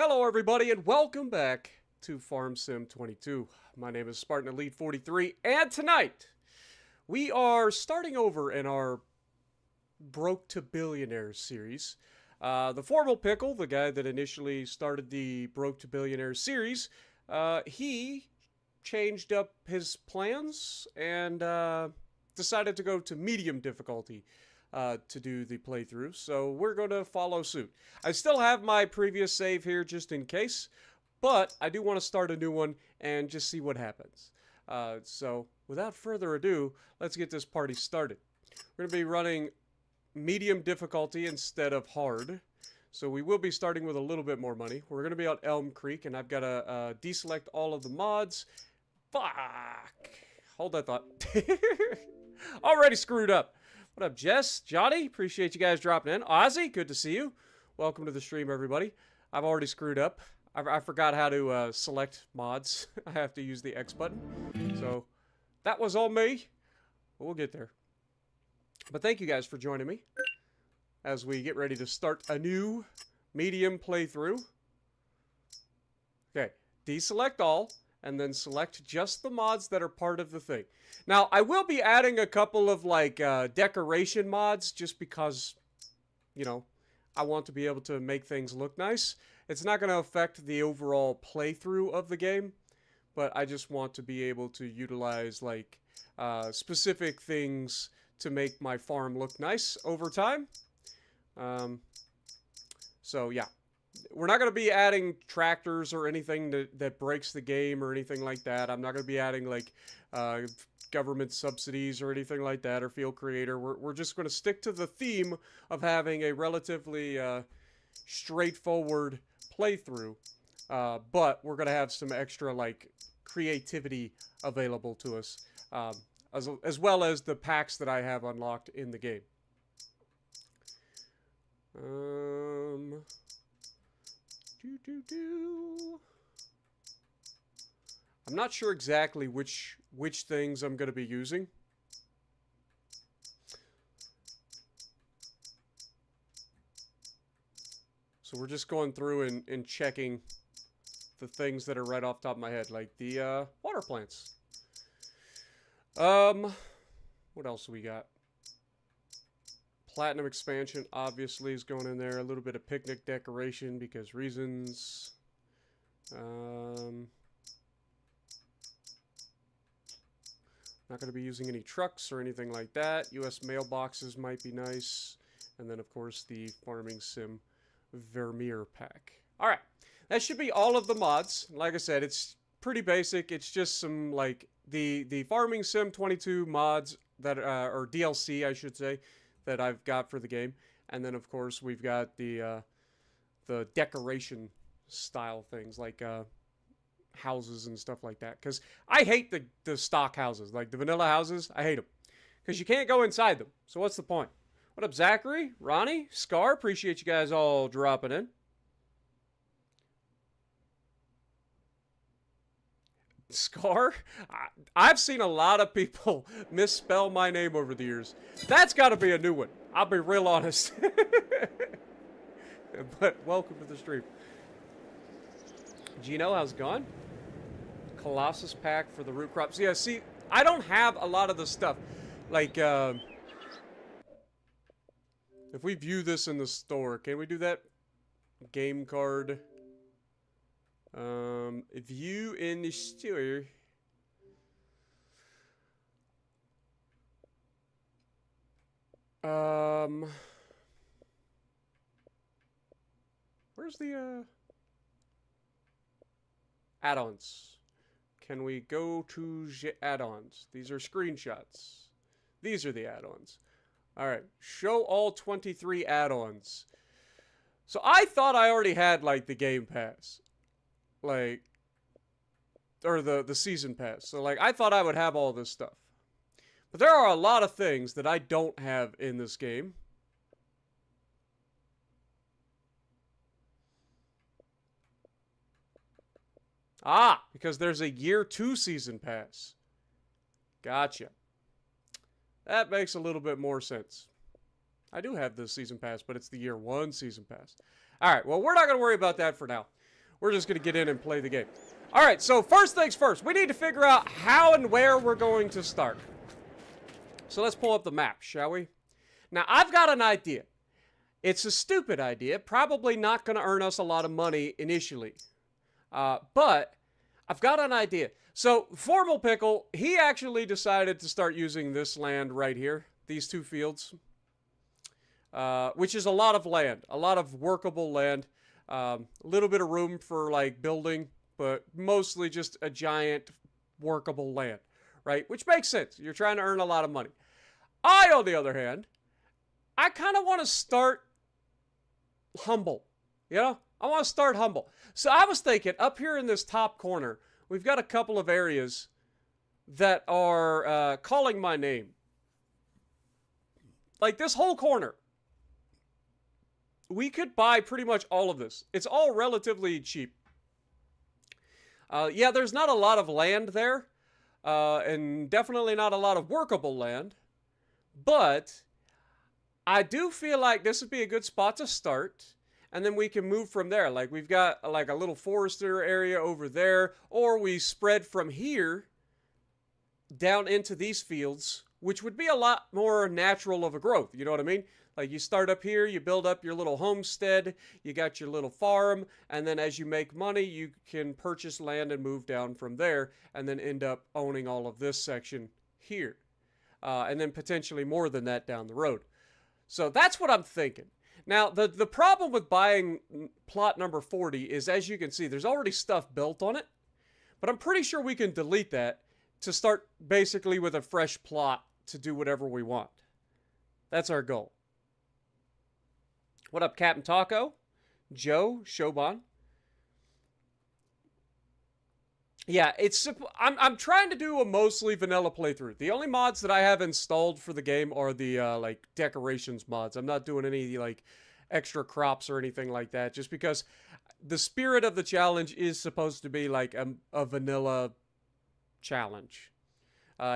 Hello everybody and welcome back to Farm Sim 22. My name is Spartan Elite 43 and tonight we are starting over in our Broke to Billionaires series. The formal Pickle, the guy that initially started the Broke to Billionaires series, he changed up his plans and decided to go to medium difficulty to do the playthrough, so we're going to follow suit. I still have my previous save here just in case, but I do want to start a new one and just see what happens. So without further ado, let's get this party started. We're going to be running medium difficulty instead of hard, so we will be starting with a little bit more money. We're going to be on Elm Creek, and I've got to deselect all of the mods. Fuck! Hold that thought. Already screwed up. What up, Jess? Johnny? Appreciate you guys dropping in. Ozzy, good to see you. Welcome to the stream, everybody. I've already screwed up. I forgot how to select mods. I have to use the X button. So, that was all me. But we'll get there. But thank you guys for joining me as we get ready to start a new medium playthrough. Okay, deselect all. And then select just the mods that are part of the thing. Now, I will be adding a couple of, like, decoration mods just because, you know, I want to be able to make things look nice. It's not going to affect the overall playthrough of the game, but I just want to be able to utilize, like, specific things to make my farm look nice over time. So, yeah. We're not going to be adding tractors or anything that breaks the game or anything like that. I'm not going to be adding, like, government subsidies or anything like that, or field creator. We're just going to stick to the theme of having a relatively straightforward playthrough. But we're going to have some extra, like, creativity available to us, as well as the packs that I have unlocked in the game. I'm not sure exactly which things I'm going to be using. So we're just going through and checking the things that are right off the top of my head, like the water plants. What else do we got? Platinum expansion obviously is going in there. A little bit of picnic decoration because reasons. Not going to be using any trucks or anything like that. US mailboxes might be nice. And then, of course, the Farming Sim Vermeer pack. Alright, that should be all of the mods. Like I said, it's pretty basic. It's just some, like, the Farming Sim 22 mods that, or DLC, I should say, that I've got for the game. And then, of course, we've got the decoration style things, like houses and stuff like that. Because I hate the stock houses, like the vanilla houses. I hate them. Because you can't go inside them. So what's the point? What up, Zachary? Ronnie? Scar? Appreciate you guys all dropping in. Scar? I've seen a lot of people misspell my name over the years. That's got to be a new one. I'll be real honest. But welcome to the stream. Gino, how's it going? Colossus pack for the root crops. Yeah, see, I don't have a lot of the stuff. Like, if we view this in the store, can we do that? Game card. View in the store. Where's the, add-ons? Can we go to the add-ons? These are screenshots. These are the add-ons. Alright, show all 23 add-ons. So I thought I already had, like, the Game Pass. Like, or the Season Pass. So, like, I thought I would have all this stuff. But there are a lot of things that I don't have in this game. Ah, because there's a year 2 Season Pass. Gotcha. That makes a little bit more sense. I do have the Season Pass, but it's the year 1 Season Pass. Alright, well, we're not going to worry about that for now. We're just going to get in and play the game. All right, so first things first. We need to figure out how and where we're going to start. So let's pull up the map, shall we? Now, I've got an idea. It's a stupid idea. Probably not going to earn us a lot of money initially. But I've got an idea. So, Formal Pickle, he actually decided to start using this land right here. These 2 fields. Which is a lot of land. A lot of workable land. A little bit of room for, like, building. But mostly just a giant workable land. Right? Which makes sense. You're trying to earn a lot of money. I, on the other hand, I kind of want to start humble. You know? I want to start humble. So I was thinking, up here in this top corner, we've got a couple of areas that are calling my name. Like this whole corner. We could buy pretty much all of this. It's all relatively cheap. Yeah, there's not a lot of land there. And definitely not a lot of workable land. But I do feel like this would be a good spot to start. And then we can move from there. Like, we've got, like, a little forester area over there. Or we spread from here down into these fields, which would be a lot more natural of a growth. You know what I mean? Like, you start up here, you build up your little homestead, you got your little farm, and then as you make money, you can purchase land and move down from there, and then end up owning all of this section here. And then potentially more than that down the road. So that's what I'm thinking. Now, the problem with buying plot number 40 is, as you can see, there's already stuff built on it. But I'm pretty sure we can delete that to start basically with a fresh plot to do whatever we want. That's our goal. What up, Captain Taco? Joe, Shoban. Yeah, I'm trying to do a mostly vanilla playthrough. The only mods that I have installed for the game are the like decorations mods. I'm not doing any like extra crops or anything like that, just because the spirit of the challenge is supposed to be like a vanilla challenge.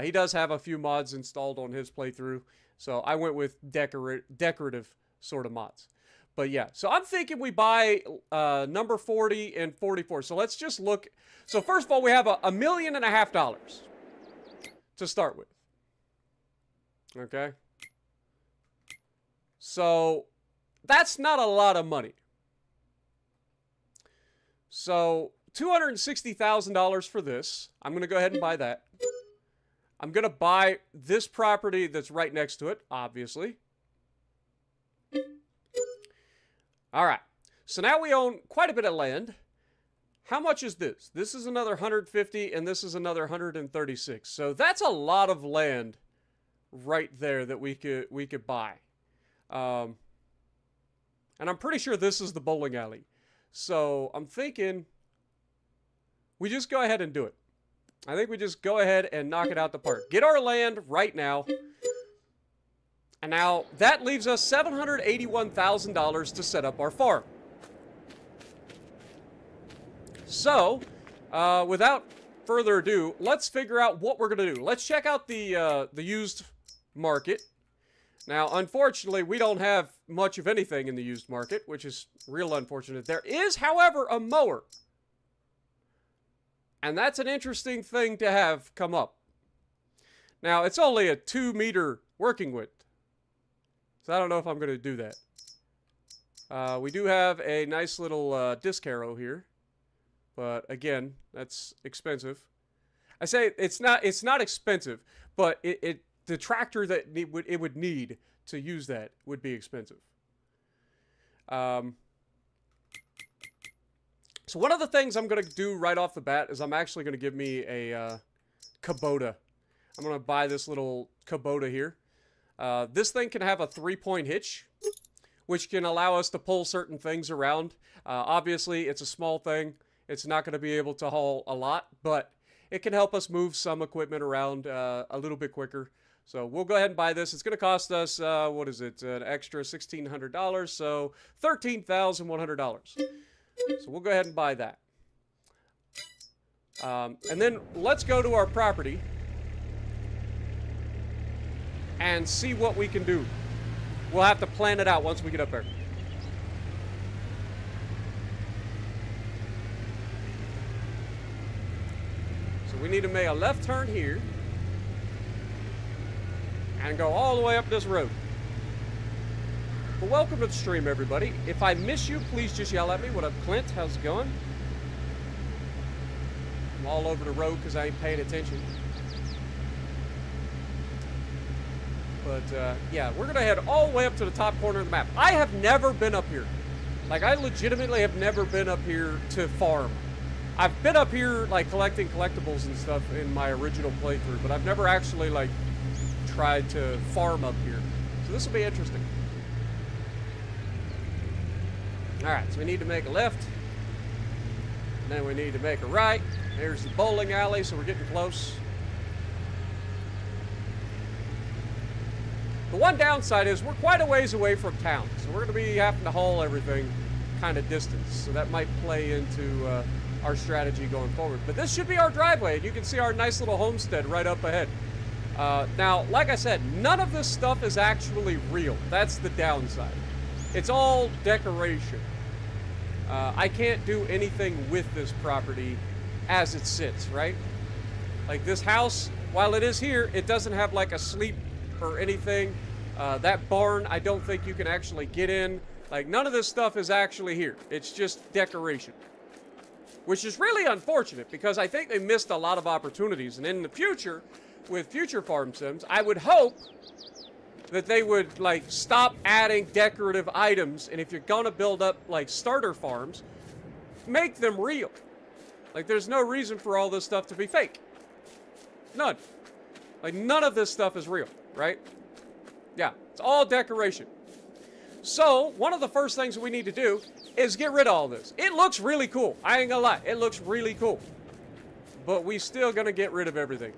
He does have a few mods installed on his playthrough, so I went with decorative sort of mods. But yeah, so I'm thinking we buy number 40 and 44. So let's just look. So first of all, we have $1.5 million to start with. Okay. So that's not a lot of money. So $260,000 for this. I'm going to go ahead and buy that. I'm going to buy this property that's right next to it, obviously. All right. So now we own quite a bit of land. How much is this? This is another 150 and this is another 136. So that's a lot of land right there that we could buy. And I'm pretty sure this is the bowling alley. So I'm thinking we just go ahead and do it. I think we just go ahead and knock it out the park. Get our land right now. And now that leaves us $781,000 to set up our farm. So, without further ado, let's figure out what we're going to do. Let's check out the used market. Now, unfortunately, we don't have much of anything in the used market, which is real unfortunate. There is, however, a mower. And that's an interesting thing to have come up. Now, it's only a 2-meter working width. So I don't know if I'm going to do that. We do have a nice little disc harrow here. But again, that's expensive. I say it's not expensive, but the tractor that it would need to use that would be expensive. So one of the things I'm going to do right off the bat is I'm actually going to give me a Kubota. I'm going to buy this little Kubota here. This thing can have a 3-point hitch, which can allow us to pull certain things around. Obviously, it's a small thing. It's not going to be able to haul a lot, but it can help us move some equipment around a little bit quicker. So we'll go ahead and buy this. It's going to cost us, what is it, an extra $1,600, so $13,100. So we'll go ahead and buy that. And then let's go to our property and see what we can do. We'll have to plan it out once we get up there. we need to make a left turn here and go all the way up this road. Well, welcome to the stream, everybody. If I miss you, please just yell at me. What up, Clint? How's it going? I'm all over the road because I ain't paying attention. But, yeah, we're going to head all the way up to the top corner of the map. I have never been up here. Like, I legitimately have never been up here to farm. I've been up here, like, collecting collectibles and stuff in my original playthrough, but I've never actually, like, tried to farm up here. So this will be interesting. Alright, so we need to make a left. And then we need to make a right. There's the bowling alley, so we're getting close. The one downside is we're quite a ways away from town, so we're going to be having to haul everything kind of distance. So that might play into our strategy going forward. But this should be our driveway, and you can see our nice little homestead right up ahead. Now, like I said, none of this stuff is actually real. That's the downside. It's all decoration. I can't do anything with this property as it sits, right? Like this house, while it is here, it doesn't have like a sleep or anything. That barn, I don't think you can actually get in. Like, none of this stuff is actually here. It's just decoration. Which is really unfortunate, because I think they missed a lot of opportunities. And in the future, with future farm sims, I would hope that they would, like, stop adding decorative items. And if you're gonna build up, like, starter farms, make them real. Like, there's no reason for all this stuff to be fake. None. Like, none of this stuff is real, right? Yeah, it's all decoration. So, one of the first things we need to do is get rid of all this. It looks really cool. I ain't gonna lie. It looks really cool. But we still gonna get rid of everything.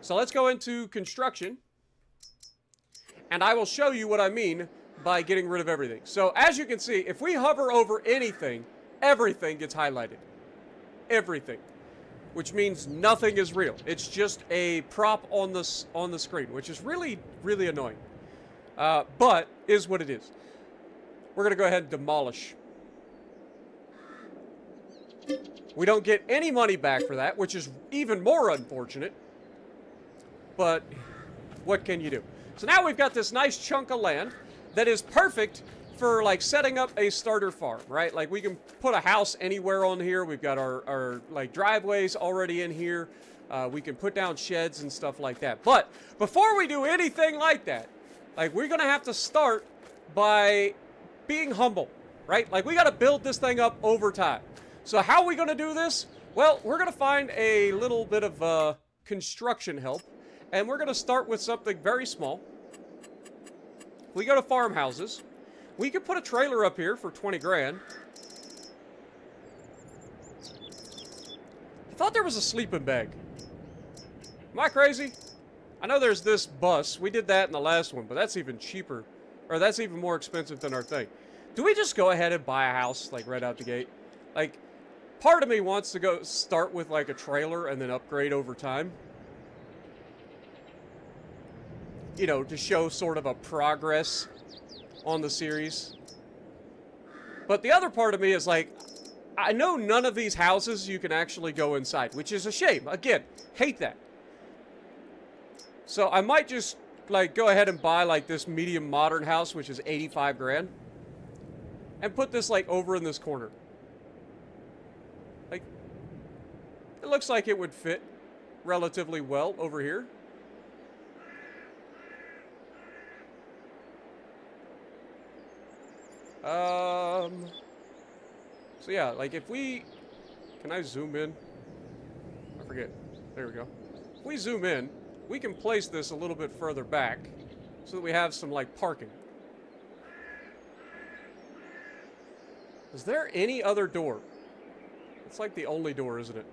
So let's go into construction. And I will show you what I mean by getting rid of everything. So, as you can see, if we hover over anything, everything gets highlighted. Everything. Which means nothing is real. It's just a prop on the screen, which is really, really annoying. But is what it is. We're going to go ahead and demolish. We don't get any money back for that, which is even more unfortunate. But what can you do? So now we've got this nice chunk of land that is perfect for, like, setting up a starter farm, right? Like, we can put a house anywhere on here. We've got our like, driveways already in here. We can put down sheds and stuff like that. But before we do anything like that, like, we're going to have to start by being humble, right? Like, we got to build this thing up over time. So how are we going to do this? Well, we're going to find a little bit of construction help. And we're going to start with something very small. We go to farmhouses. We could put a trailer up here for 20 grand. I thought there was a sleeping bag. Am I crazy? I know there's this bus. We did that in the last one, but that's even cheaper. Or that's even more expensive than our thing. Do we just go ahead and buy a house, like, right out the gate? Like, part of me wants to go start with, like, a trailer and then upgrade over time. You know, to show sort of a progress on the series. But the other part of me is like, I know none of these houses you can actually go inside, which is a shame. Again, hate that. So I might just, like, go ahead and buy, like, this medium modern house, which is 85 grand. And put this, like, over in this corner. Like, it looks like it would fit relatively well over here. So yeah, like, if we... Can I zoom in? I forget. There we go. If we zoom in, we can place this a little bit further back so that we have some, like, parking. Is there any other door? It's like the only door, isn't it?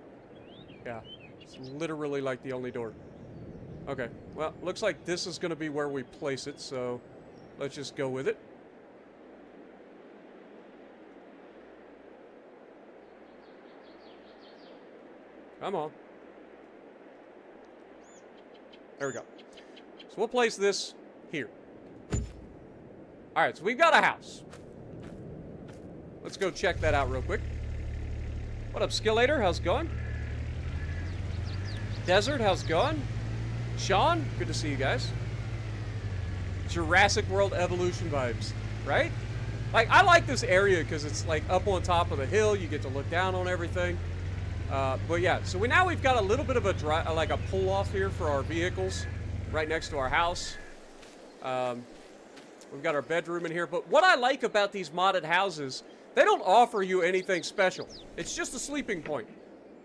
Yeah. It's literally like the only door. Okay. Well, looks like this is going to be where we place it, so let's just go with it. Come on. There we go. So we'll place this here. Alright, so we've got a house. Let's go check that out real quick. What up, Skillator? How's it going? Desert, how's it going? Sean, good to see you guys. Jurassic World Evolution vibes, right? Like, I like this area because it's like up on top of the hill. You get to look down on everything. But yeah, so we've got a little bit of a pull off here for our vehicles right next to our house. We've got our bedroom in here. But what I like about these modded houses, they don't offer you anything special. It's just a sleeping point.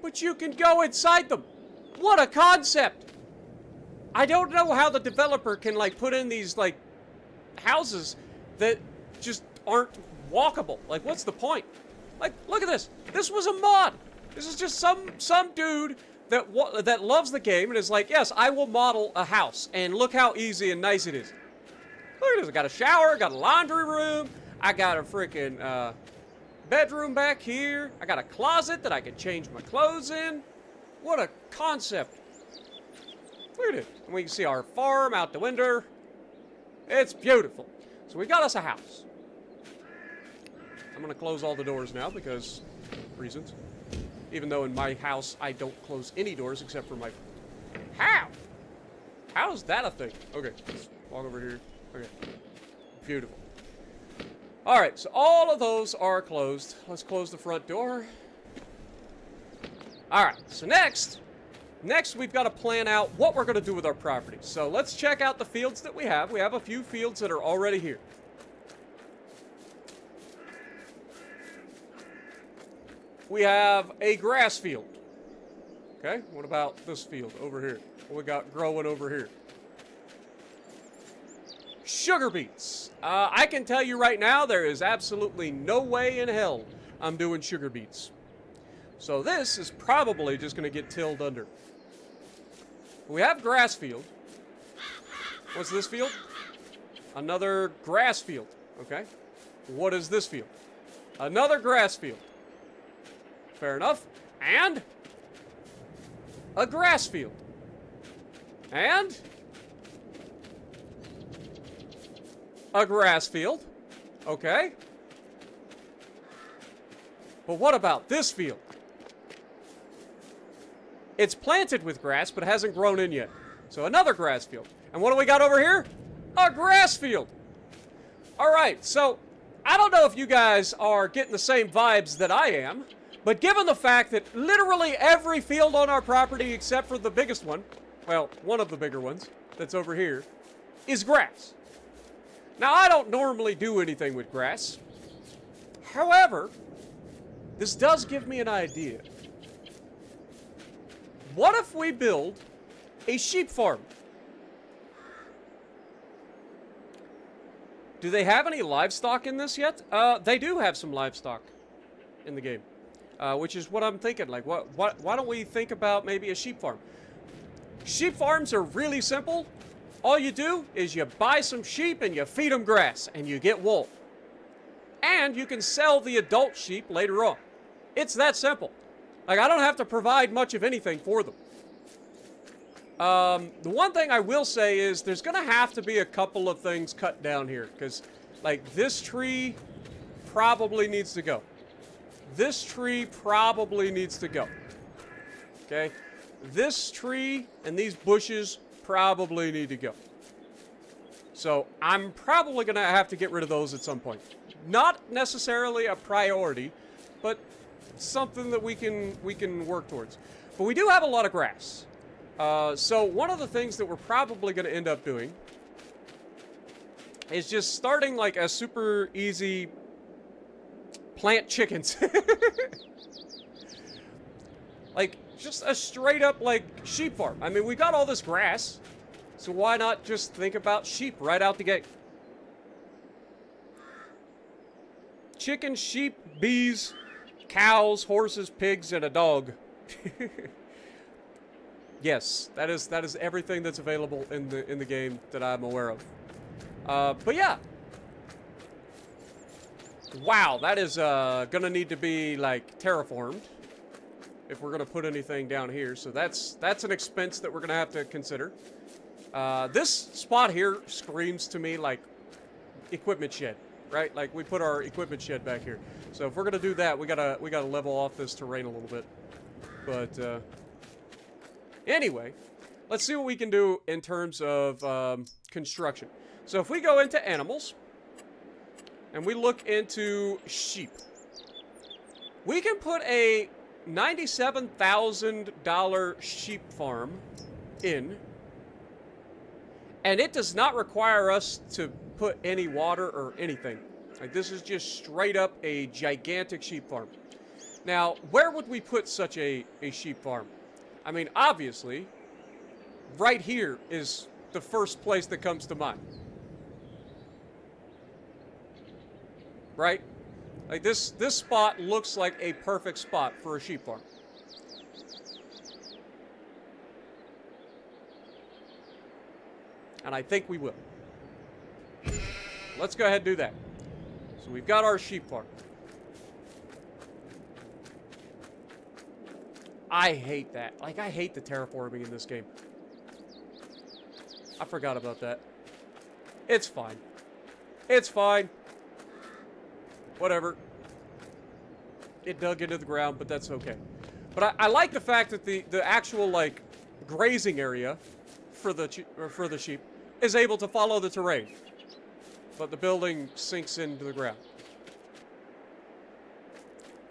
But you can go inside them. What a concept! I don't know how the developer can, like, put in these, like, houses that just aren't walkable. Like, what's the point? Like, look at this. This was a mod. This is just some dude that loves the game and is like, yes, I will model a house. And look how easy and nice it is. Look at this. I got a shower. I got a laundry room. I got a freaking bedroom back here. I got a closet that I can change my clothes in. What a concept. Look at it. And we can see our farm out the window. It's beautiful. So we got us a house. I'm going to close all the doors now because reasons. Even though in my house I don't close any doors except for my... How? How is that a thing? Okay, let's walk over here. Okay. Beautiful. Alright, so all of those are closed. Let's close the front door. Alright, so next we've got to plan out what we're going to do with our property. So let's check out the fields that we have. We have a few fields that are already here. We have a grass field. Okay, what about this field over here? What we got growing over here? Sugar beets. I can tell you right now, there is absolutely no way in hell I'm doing sugar beets. So this is probably just going to get tilled under. We have grass field. What's this field? Another grass field. Okay. What is this field? Another grass field. Fair enough. And a grass field. And a grass field. Okay. But what about this field? It's planted with grass, but it hasn't grown in yet. So another grass field. And what do we got over here? A grass field. All right, so I don't know if you guys are getting the same vibes that I am, but given the fact that literally every field on our property except for the biggest one, well, one of the bigger ones that's over here, is grass. Now, I don't normally do anything with grass. However, this does give me an idea. What if we build a sheep farm? Do they have any livestock in this yet? They do have some livestock in the game, which is what I'm thinking. Like, why don't we think about maybe a sheep farm? Sheep farms are really simple. All you do is you buy some sheep and you feed them grass and you get wool. And you can sell the adult sheep later on. It's that simple. Like, I don't have to provide much of anything for them. The one thing I will say is there's going to have to be a couple of things cut down here. Because, like, this tree probably needs to go. This tree probably needs to go. Okay? This tree and these bushes probably need to go. So, I'm probably going to have to get rid of those at some point. Not necessarily a priority, but something that we can work towards. But we do have a lot of grass. So one of the things that we're probably going to end up doing is just starting like a super easy plant chickens. Like just a straight up like sheep farm. I mean, we got all this grass, so why not just think about sheep right out the gate? Chickens, sheep, bees, cows, horses, pigs, and a dog. Yes, that is everything that's available in the game that I'm aware of. But yeah. Wow, that is gonna need to be like terraformed if we're gonna put anything down here. So that's an expense that we're gonna have to consider. This spot here screams to me like equipment shed. Right, like we put our equipment shed back here. So if we're gonna do that, we gotta level off this terrain a little bit. But Anyway, let's see what we can do in terms of construction. So if we go into animals, and we look into sheep, we can put a $97,000 sheep farm in, and it does not require us to put any water or anything. Like, this is just straight up a gigantic sheep farm. Now, where would we put such a sheep farm? I mean, obviously, right here is the first place that comes to mind. Right? Like, this spot looks like a perfect spot for a sheep farm. And I think we will. Let's go ahead and do that. So we've got our sheep farm. I hate that. Like, I hate the terraforming in this game. I forgot about that. It's fine. It's fine. Whatever. It dug into the ground, but that's okay. But I like the fact that the actual, like, grazing area for the sheep is able to follow the terrain. But the building sinks into the ground.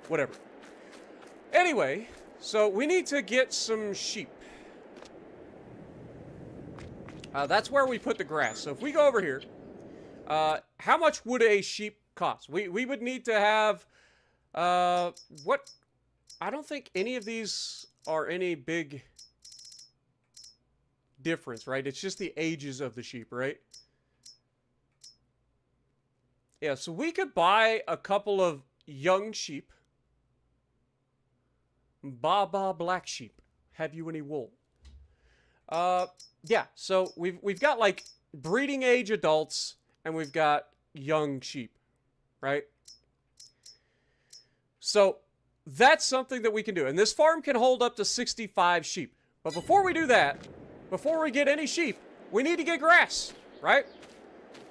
Whatever. Anyway, so we need to get some sheep. That's where we put the grass. So if we go over here, how much would a sheep cost? We would need to have, what? I don't think any of these are any big difference, right? It's just the ages of the sheep, right? Yeah, so we could buy a couple of young sheep. Baba black sheep, have you any wool? Yeah, so we've got like breeding age adults and we've got young sheep, right? So that's something that we can do. And this farm can hold up to 65 sheep. But before we do that, before we get any sheep, we need to get grass, right?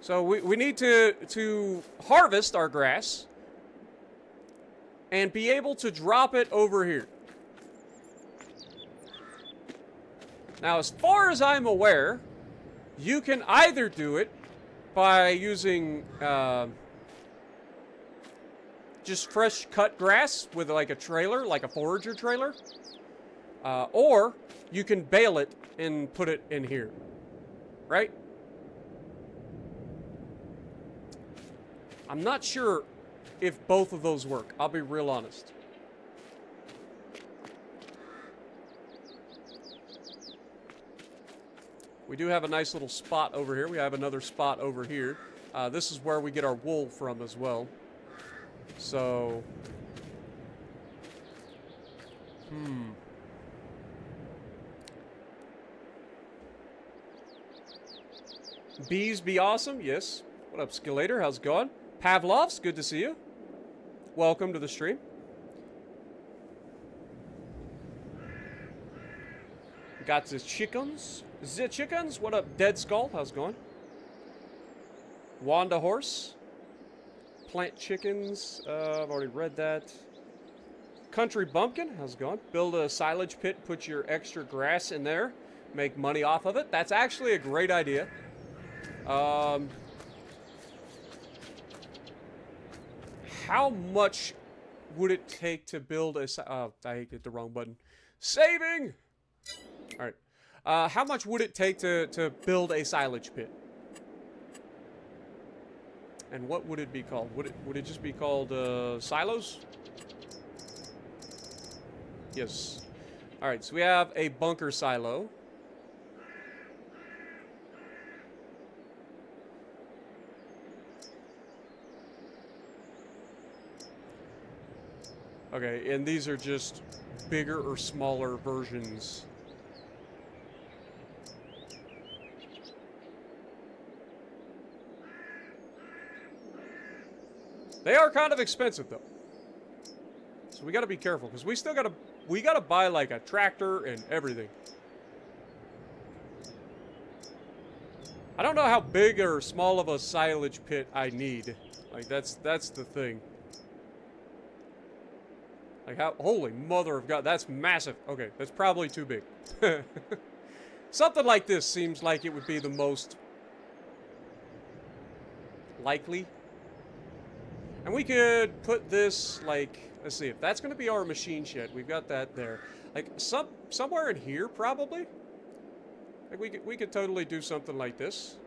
So we need to harvest our grass and be able to drop it over here. Now, as far as I'm aware, you can either do it by using just fresh cut grass with like a trailer, like a forager trailer, or you can bale it and put it in here, right? I'm not sure if both of those work. I'll be real honest. We do have a nice little spot over here. We have another spot over here. This is where we get our wool from as well. So, Bees be awesome, yes. What up, Skillator? How's it going? Pavlov's, good to see you. Welcome to the stream. Got the chickens. The chickens? What up, Dead Skull? How's it going? Wanda Horse. Plant chickens. I've already read that. Country Bumpkin. How's it going? Build a silage pit. Put your extra grass in there. Make money off of it. That's actually a great idea. How much would it take to build a... I hit the wrong button. Saving! Alright. How much would it take to build a silage pit? And what would it be called? Would it just be called silos? Yes. Alright, so we have a bunker silo. Okay, and these are just bigger or smaller versions. They are kind of expensive though. So we gotta be careful, because we gotta buy like a tractor and everything. I don't know how big or small of a silage pit I need. Like that's the thing. Like, how? Holy mother of God, that's massive. Okay, that's probably too big. Something like this seems like it would be the most likely. And we could put this, like, let's see, if that's going to be our machine shed, we've got that there. Like, somewhere in here, probably. Like, we could totally do something like this.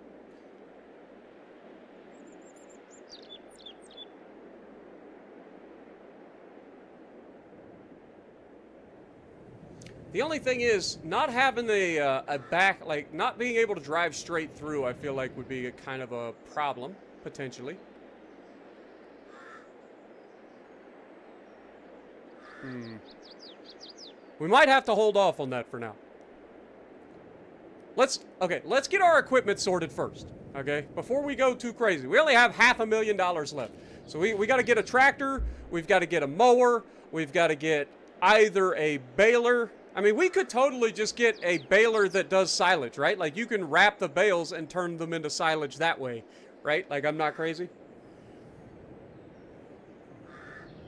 The only thing is, not having a back, like, not being able to drive straight through, I feel like would be a kind of a problem, potentially. We might have to hold off on that for now. Let's get our equipment sorted first, okay? Before we go too crazy. We only have $500,000 left. So we got to get a tractor, we've got to get a mower, we've got to get either a baler. I mean, we could totally just get a baler that does silage, right? Like, you can wrap the bales and turn them into silage that way, right? Like, I'm not crazy.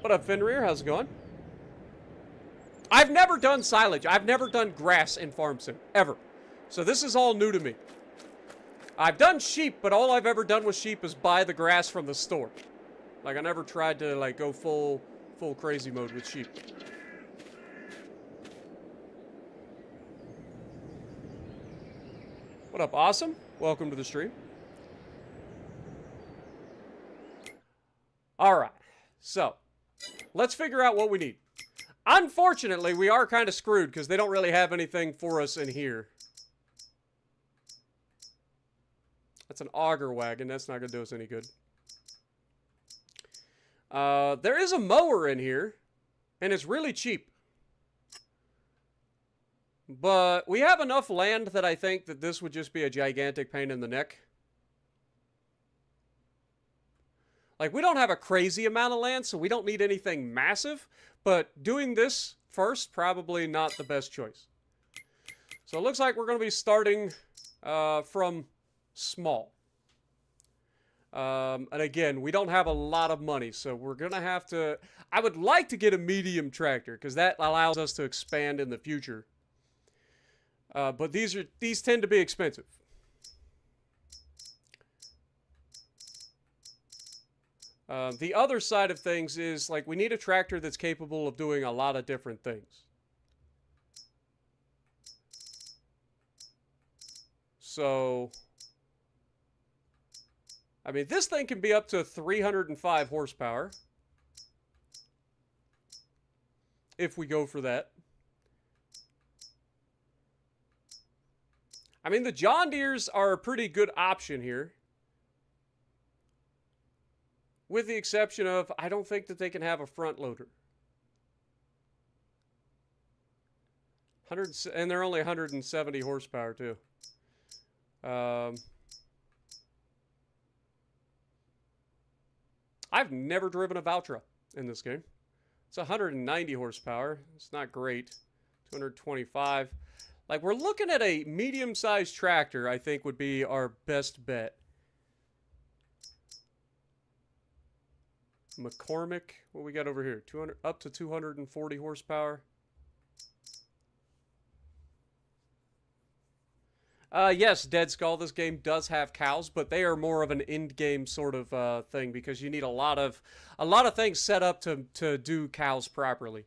What up, Fenrir? How's it going? I've never done silage. I've never done grass in Farm Sim, ever. So this is all new to me. I've done sheep, but all I've ever done with sheep is buy the grass from the store. Like, I never tried to, like, go full crazy mode with sheep. What up, Awesome? Welcome to the stream. Alright, so, let's figure out what we need. Unfortunately, we are kind of screwed because they don't really have anything for us in here. That's an auger wagon. That's not going to do us any good. There is a mower in here, and it's really cheap. But we have enough land that I think that this would just be a gigantic pain in the neck. Like, we don't have a crazy amount of land, so we don't need anything massive. But doing this first, probably not the best choice. So it looks like we're going to be starting from small. And again, we don't have a lot of money, so we're going to have to... I would like to get a medium tractor, because that allows us to expand in the future. But these tend to be expensive. The other side of things is, like, we need a tractor that's capable of doing a lot of different things. So, I mean, this thing can be up to 305 horsepower. If we go for that. I mean, the John Deeres are a pretty good option here. With the exception of, I don't think that they can have a front loader. And they're only 170 horsepower, too. I've never driven a Valtra in this game. It's 190 horsepower. It's not great. 225. Like, we're looking at a medium-sized tractor, I think, would be our best bet. McCormick, what we got over here? 200 up to 240 horsepower. Yes, Dead Skull, this game does have cows, but they are more of an end game sort of thing because you need a lot of things set up to do cows properly.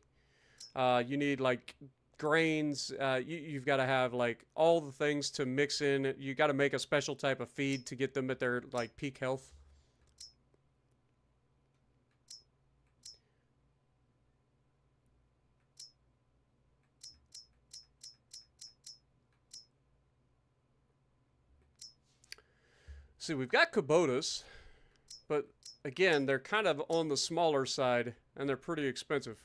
You need, like, grains. You've got to have, like, all the things to mix in. You got to make a special type of feed to get them at their, like, peak health. See, we've got Kubotas, but again, they're kind of on the smaller side, and they're pretty expensive.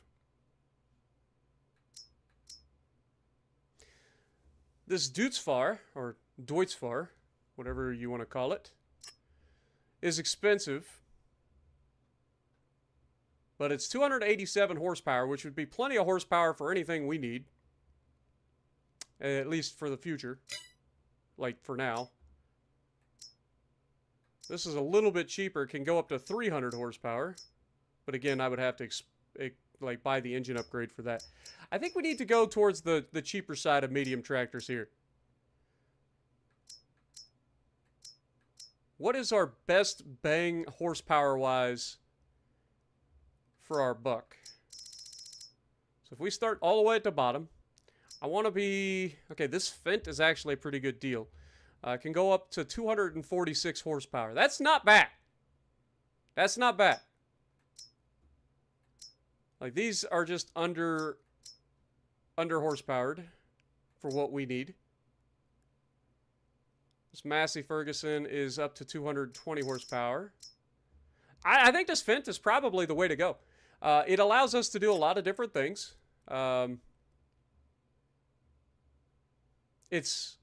This Deutzfahr, or Deutzfahr, whatever you want to call it, is expensive, but it's 287 horsepower, which would be plenty of horsepower for anything we need, at least for the future, like for now. This is a little bit cheaper. It can go up to 300 horsepower. But again, I would have to like buy the engine upgrade for that. I think we need to go towards the cheaper side of medium tractors here. What is our best bang horsepower-wise for our buck? So if we start all the way at the bottom, I want to be... Okay, this Fent is actually a pretty good deal. Can go up to 246 horsepower. That's not bad. That's not bad. Like, these are just under horsepowered for what we need. This Massey Ferguson is up to 220 horsepower. I think this Fent is probably the way to go. It allows us to do a lot of different things. It's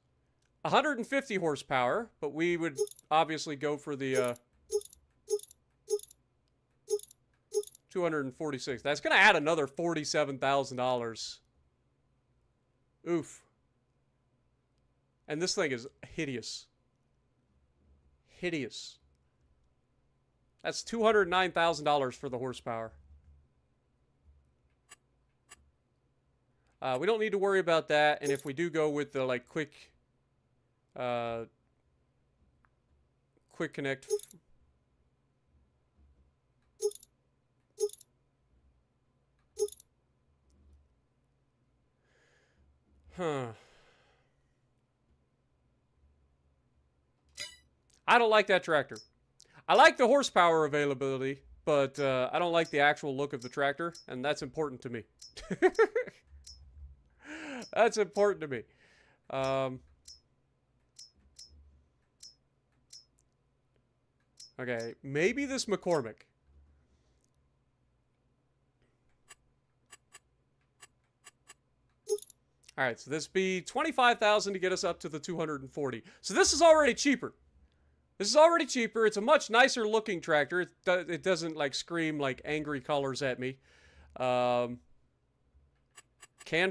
150 horsepower, but we would obviously go for the 246. That's going to add another $47,000. Oof. And this thing is hideous. Hideous. That's $209,000 for the horsepower. We don't need to worry about that. And if we do go with the like quick connect. Huh. I don't like that tractor. I like the horsepower availability, but I don't like the actual look of the tractor, and that's important to me. That's important to me. Okay, maybe this McCormick. All right, so this be 25,000 to get us up to the 240. So this is already cheaper. This is already cheaper. It's a much nicer looking tractor. It doesn't like scream like angry colors at me. Can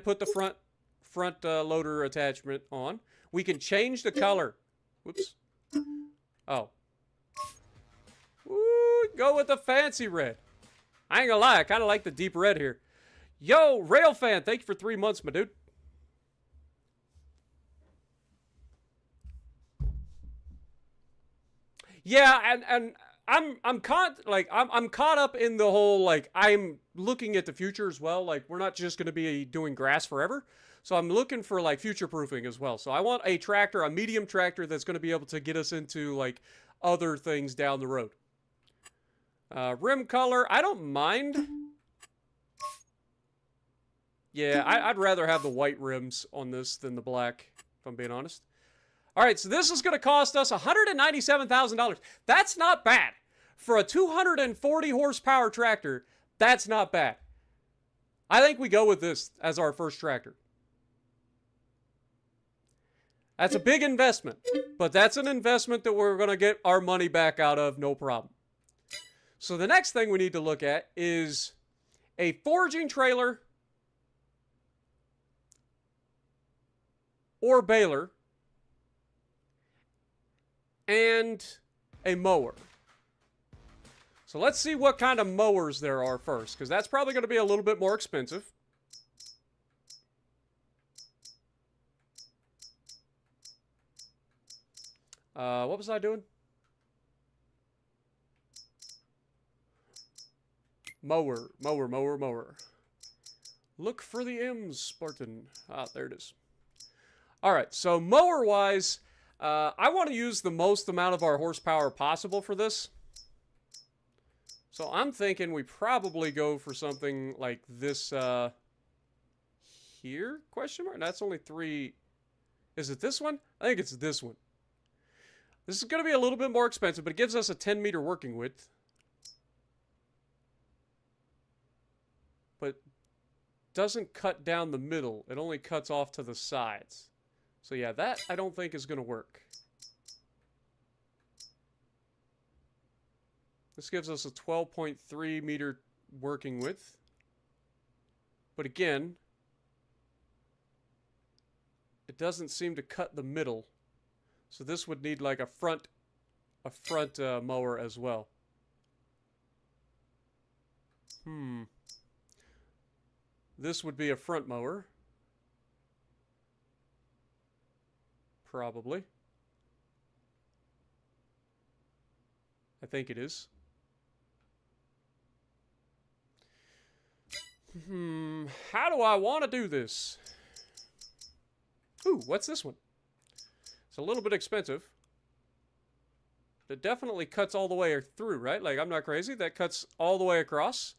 put the front loader attachment on. We can change the color. Whoops. Oh. Woo, go with the fancy red. I ain't gonna lie, I kind of like the deep red here. Yo, Railfan, thank you for 3 months, my dude. Yeah, and I'm caught up in the whole like I'm looking at the future as well. Like we're not just going to be doing grass forever. So I'm looking for like future proofing as well. So I want a tractor, a medium tractor that's going to be able to get us into like other things down the road. Rim color, I don't mind. Yeah, I'd rather have the white rims on this than the black, if I'm being honest. All right, so this is going to cost us $197,000. That's not bad. For a 240 horsepower tractor, that's not bad. I think we go with this as our first tractor. That's a big investment, but that's an investment that we're going to get our money back out of, no problem. So the next thing we need to look at is a foraging trailer or baler and a mower. So let's see what kind of mowers there are first, because that's probably going to be a little bit more expensive. What was I doing? Mower. Look for the M's, Spartan. Ah, there it is. All right, so mower-wise, I want to use the most amount of our horsepower possible for this. So I'm thinking we probably go for something like this here, question mark? That's only 3. Is it this one? I think it's this one. This is going to be a little bit more expensive, but it gives us a 10-meter working width. But doesn't cut down the middle. It only cuts off to the sides. So yeah, that I don't think is going to work. This gives us a 12.3 meter working width. But again, it doesn't seem to cut the middle. So this would need like a front mower as well. This would be a front mower. Probably. I think it is. How do I want to do this? Ooh, what's this one? It's a little bit expensive. It definitely cuts all the way through, right? Like, I'm not crazy. That cuts all the way across.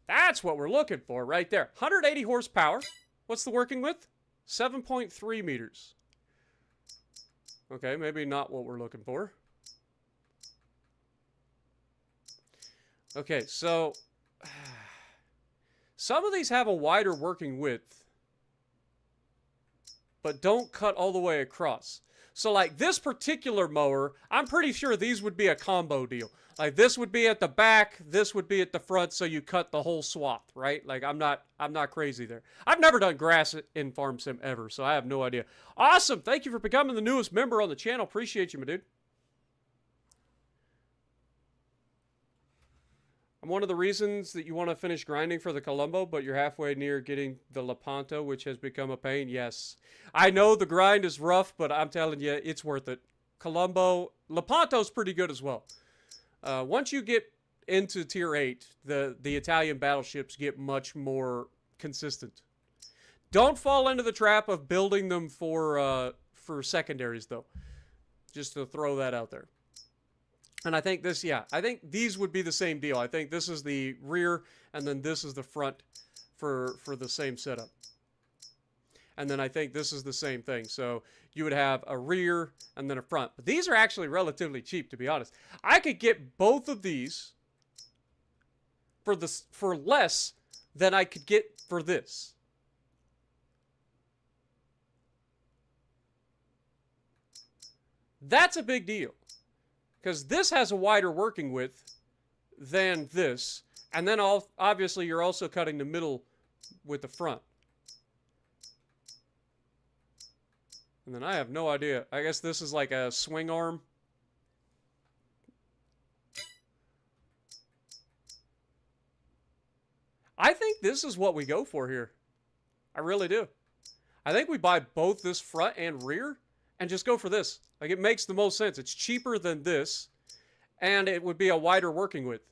That's what we're looking for right there. 180 horsepower. What's the working width? 7.3 meters. Okay, maybe not what we're looking for. Okay, so some of these have a wider working width, but don't cut all the way across. So like this particular mower, I'm pretty sure these would be a combo deal. Like this would be at the back, this would be at the front, so you cut the whole swath, right? Like I'm not crazy there. I've never done grass in Farm Sim ever, so I have no idea. Awesome! Thank you for becoming the newest member on the channel. Appreciate you, my dude. I'm one of the reasons that you want to finish grinding for the Colombo, but you're halfway near getting the Lepanto, which has become a pain. Yes. I know the grind is rough, but I'm telling you, it's worth it. Colombo, Lepanto's pretty good as well. Once you get into Tier 8, the Italian battleships get much more consistent. Don't fall into the trap of building them for secondaries, though. Just to throw that out there. And I think this, yeah, I think these would be the same deal. I think this is the rear, and then this is the front for the same setup. And then I think this is the same thing. So you would have a rear and then a front. But these are actually relatively cheap, to be honest. I could get both of these for less than I could get for this. That's a big deal. Because this has a wider working width than this. And then obviously you're also cutting the middle with the front. And then I have no idea. I guess this is like a swing arm. I think this is what we go for here. I really do. I think we buy both this front and rear and just go for this. Like, it makes the most sense. It's cheaper than this, and it would be a wider working width.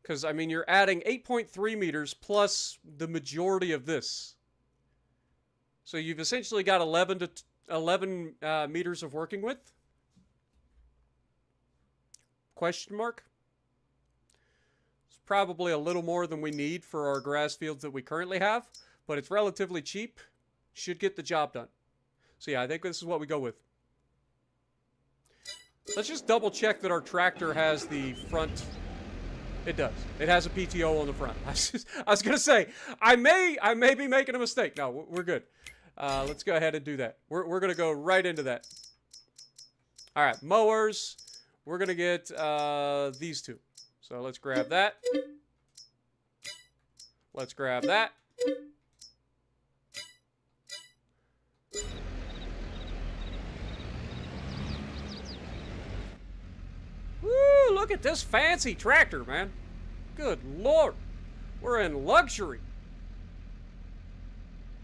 Because, I mean, you're adding 8.3 meters plus the majority of this. So you've essentially got 11 meters of working width? Question mark? It's probably a little more than we need for our grass fields that we currently have, but it's relatively cheap. Should get the job done. So yeah, I think this is what we go with. Let's just double check that our tractor has the front. It does. It has a PTO on the front. I was going to say, I may be making a mistake. No, we're good. Let's go ahead and do that. We're going to go right into that. All right, mowers. We're going to get these two. So let's grab that. Let's grab that. Woo, look at this fancy tractor, man. Good Lord. We're in luxury.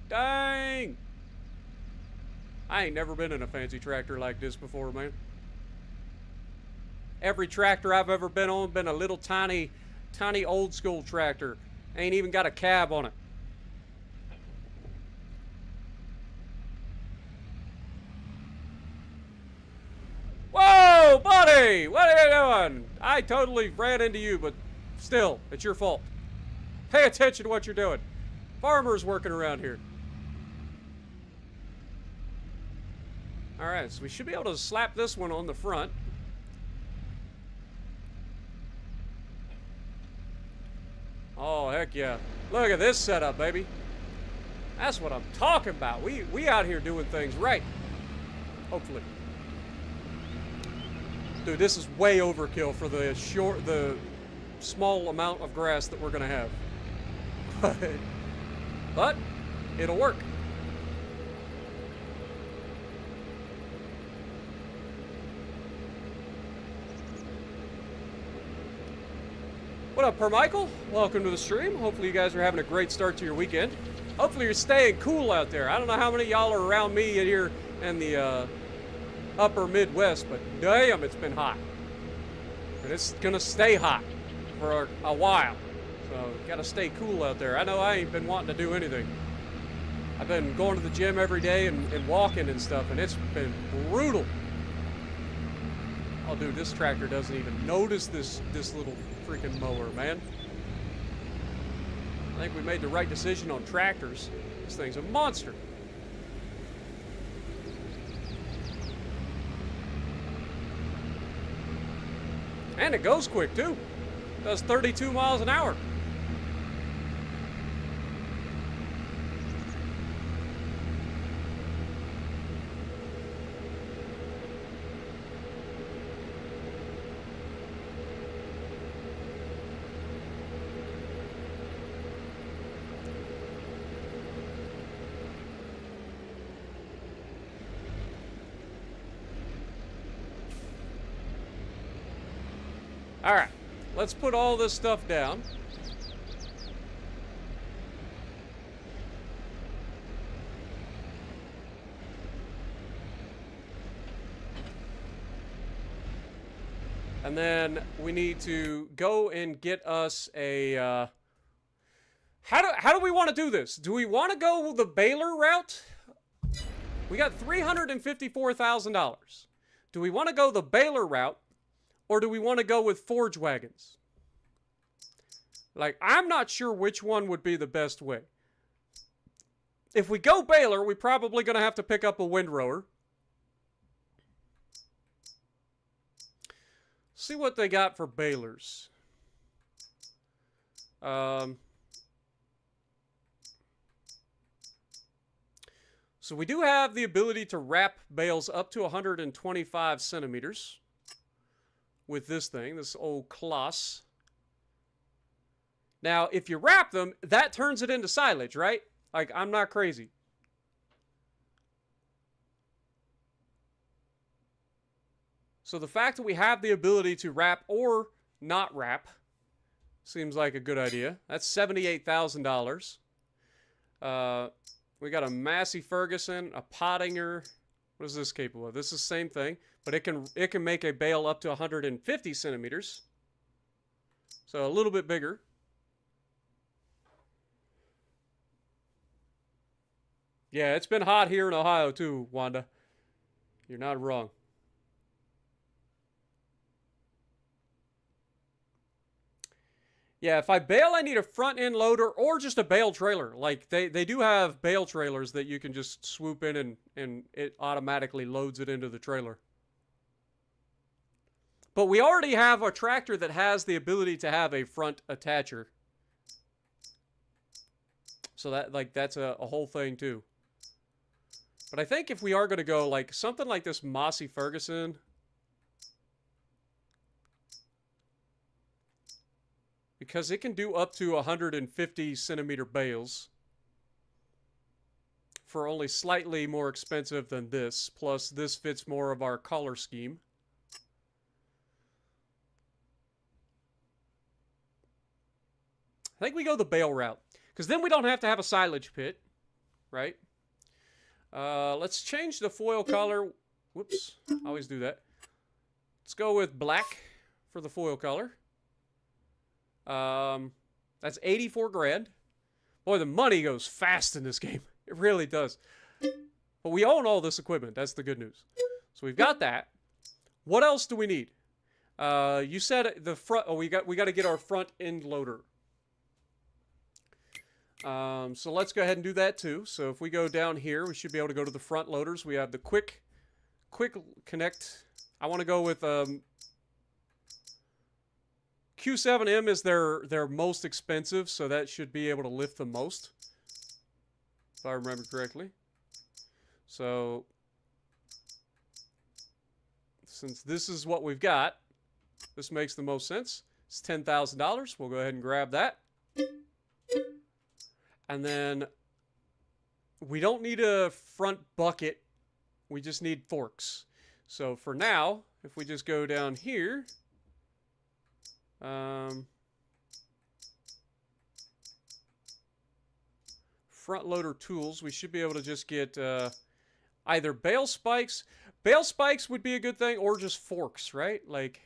Dang. I ain't never been in a fancy tractor like this before, man. Every tractor I've ever been on been a little tiny old school tractor. Ain't even got a cab on it. Whoa, buddy! What are you doing? I totally ran into you, but still, it's your fault. Pay attention to what you're doing. Farmers working around here. Alright, so we should be able to slap this one on the front. Oh, heck yeah. Look at this setup, baby. That's what I'm talking about. We out here doing things right. Hopefully. Dude, this is way overkill for the small amount of grass that we're gonna have. But it'll work. What up, Permichael? Welcome to the stream. Hopefully you guys are having a great start to your weekend. Hopefully you're staying cool out there. I don't know how many of y'all are around me here in the upper Midwest, but damn, it's been hot. And it's gonna stay hot for a while. So gotta stay cool out there. I know I ain't been wanting to do anything. I've been going to the gym every day and walking and stuff, and it's been brutal. Oh, dude, this tractor doesn't even notice this little freaking mower, man. I think we made the right decision on tractors. This thing's a monster. And it goes quick, too. It does 32 miles an hour. All right, let's put all this stuff down. And then we need to go and get us a, how do we want to do this? Do we want to go the baler route? We got $354,000. Do we want to go the baler route? Or do we want to go with forge wagons? Like, I'm not sure which one would be the best way. If we go baler, we're probably going to have to pick up a windrower. See what they got for balers. So we do have the ability to wrap bales up to 125 centimeters. With this thing, this old Kloss. Now, if you wrap them, that turns it into silage, right? Like, I'm not crazy. So the fact that we have the ability to wrap or not wrap seems like a good idea. That's $78,000. We got a Massey Ferguson, a Pottinger. What is this capable of? This is the same thing, but it can make a bale up to 150 centimeters. So a little bit bigger. Yeah, it's been hot here in Ohio too, Wanda. You're not wrong. Yeah, if I bale, I need a front end loader or just a bale trailer. Like, they do have bale trailers that you can just swoop in and it automatically loads it into the trailer. But we already have a tractor that has the ability to have a front attacher. So that's a whole thing too. But I think if we are going to go like something like this Massey Ferguson, because it can do up to 150 centimeter bales for only slightly more expensive than this. Plus, this fits more of our color scheme. I think we go the bale route, because then we don't have to have a silage pit, right? Let's change the foil color. Whoops, I always do that. Let's go with black for the foil color. That's 84 grand. Boy, the money goes fast in this game. It really does. But we own all this equipment. That's the good news. So we've got that. What else do we need? You said the front. Oh, we got to get our front end loader. So let's go ahead and do that too. So if we go down here, we should be able to go to the front loaders. We have the quick connect. I want to go with Q7M is their most expensive, so that should be able to lift the most, if I remember correctly. So since this is what we've got, this makes the most sense. It's $10,000. We'll go ahead and grab that. And then we don't need a front bucket. We just need forks. So for now, if we just go down here, front loader tools, we should be able to just get either bale spikes. Bale spikes would be a good thing, or just forks, right? Like,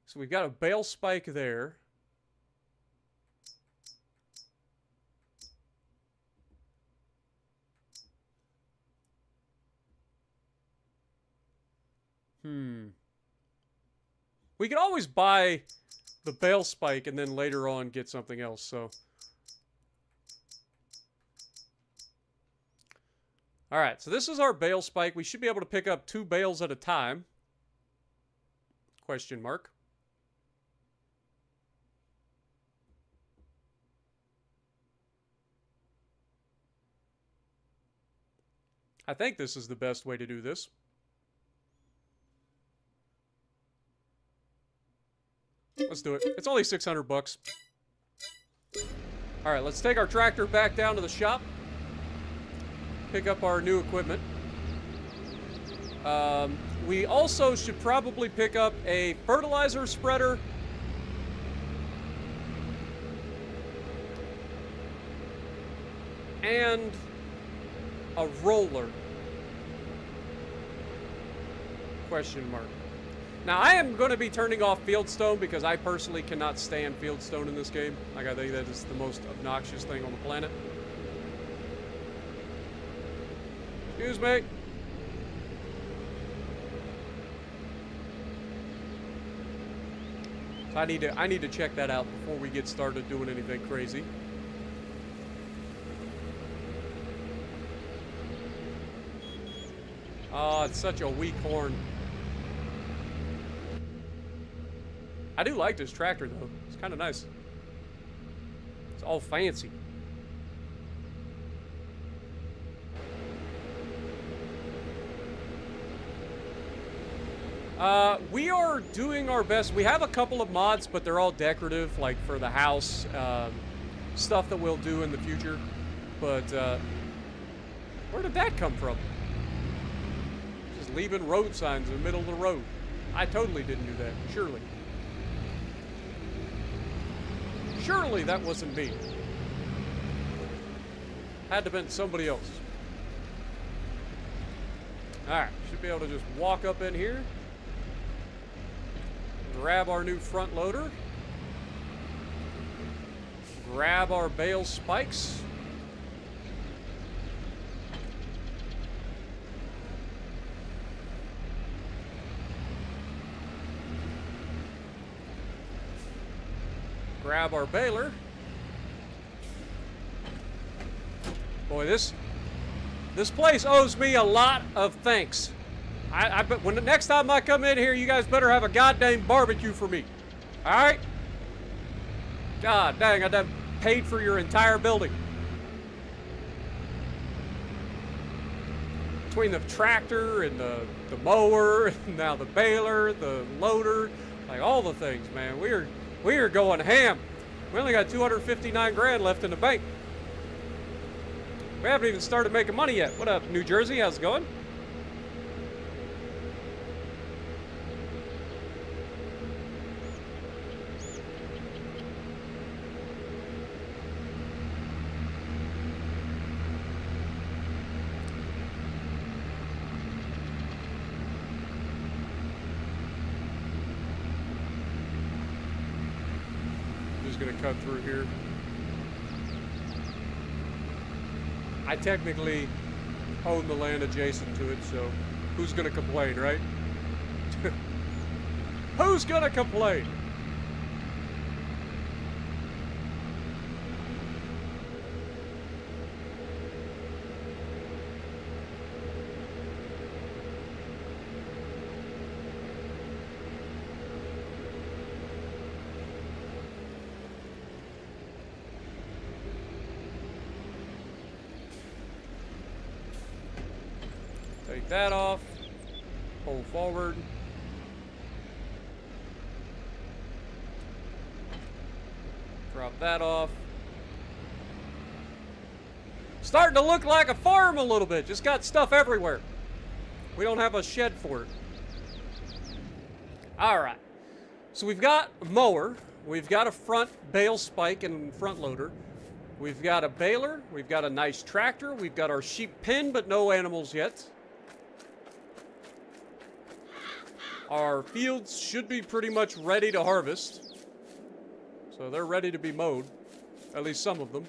so we've got a bale spike there. We could always buy the bale spike and then later on get something else, so. Alright, so this is our bale spike. We should be able to pick up 2 bales at a time. Question mark. I think this is the best way to do this. Let's do it. It's only 600 bucks. All right, let's take our tractor back down to the shop. Pick up our new equipment. We also should probably pick up a fertilizer spreader. And a roller. Question mark. Now, I am going to be turning off fieldstone because I personally cannot stand fieldstone in this game. Like, I think that is the most obnoxious thing on the planet. Excuse me. So I need to check that out before we get started doing anything crazy. Oh, it's such a weak horn. I do like this tractor, though. It's kind of nice. It's all fancy. We are doing our best. We have a couple of mods, but they're all decorative, like for the house, stuff that we'll do in the future. But, where did that come from? Just leaving road signs in the middle of the road. I totally didn't do that, surely. Surely that wasn't me. Had to have been somebody else. Alright, should be able to just walk up in here. Grab our new front loader. Grab our bale spikes. Grab our baler. Boy, this place owes me a lot of thanks. I bet when the next time I come in here, you guys better have a goddamn barbecue for me. All right? God dang, I done paid for your entire building. Between the tractor and the mower, and now the baler, the loader, like all the things, man. We are going ham. We only got 259 grand left in the bank. We haven't even started making money yet. What up, New Jersey? How's it going? Gonna cut through here. I technically own the land adjacent to it, so who's gonna complain, right? Who's gonna complain? Take that off, pull forward. Drop that off. Starting to look like a farm a little bit. Just got stuff everywhere. We don't have a shed for it. All right. So we've got a mower, we've got a front bale spike and front loader, we've got a baler, we've got a nice tractor, we've got our sheep pen, but no animals yet. Our fields should be pretty much ready to harvest. So they're ready to be mowed, at least some of them.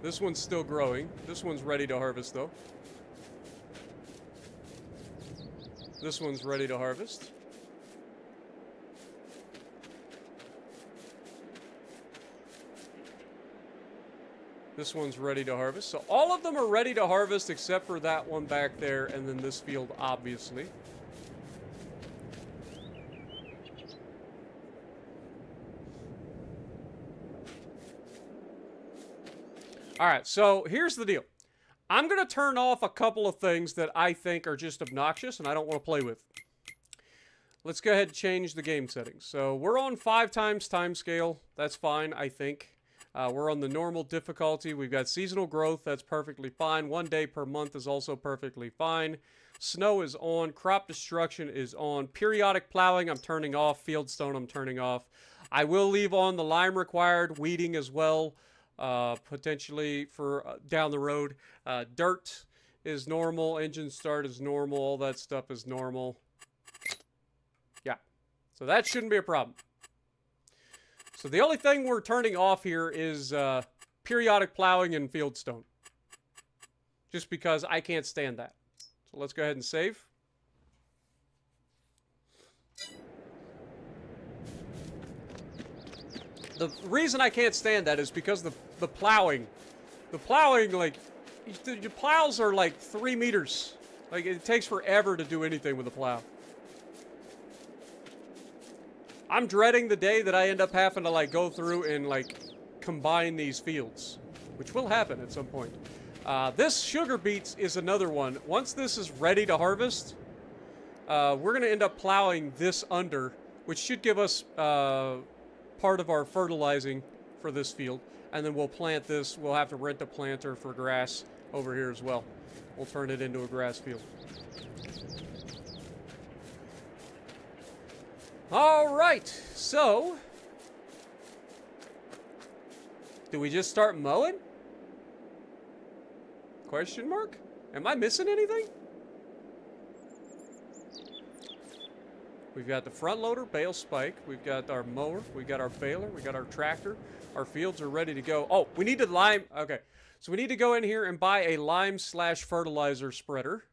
This one's still growing. This one's ready to harvest, though. This one's ready to harvest. This one's ready to harvest. So all of them are ready to harvest except for that one back there and then this field, obviously. All right, so here's the deal. I'm going to turn off a couple of things that I think are just obnoxious and I don't want to play with. Let's go ahead and change the game settings. So we're on 5 times time scale. That's fine, I think. We're on the normal difficulty. We've got seasonal growth. That's perfectly fine. 1 day per month is also perfectly fine. Snow is on. Crop destruction is on. Periodic plowing, I'm turning off. Fieldstone, I'm turning off. I will leave on the lime required. Weeding as well. Potentially for down the road. Dirt is normal. Engine start is normal. All that stuff is normal. Yeah. So that shouldn't be a problem. So the only thing we're turning off here is periodic plowing and fieldstone. Just because I can't stand that. So let's go ahead and save. The reason I can't stand that is because the plowing. The plowing, like, the plows are like 3 meters. Like, it takes forever to do anything with a plow. I'm dreading the day that I end up having to, like, go through and, like, combine these fields. Which will happen at some point. This sugar beets is another one. Once this is ready to harvest, we're going to end up plowing this under, which should give us part of our fertilizing for this field. And then we'll plant this. We'll have to rent a planter for grass over here as well. We'll turn it into a grass field. All right, so do we just start mowing? Question mark? Am I missing anything? We've got the front loader, bale spike. We've got our mower. We've got our baler. We got our tractor. Our fields are ready to go. Oh, we need to lime. Okay, so we need to go in here and buy a lime/fertilizer spreader.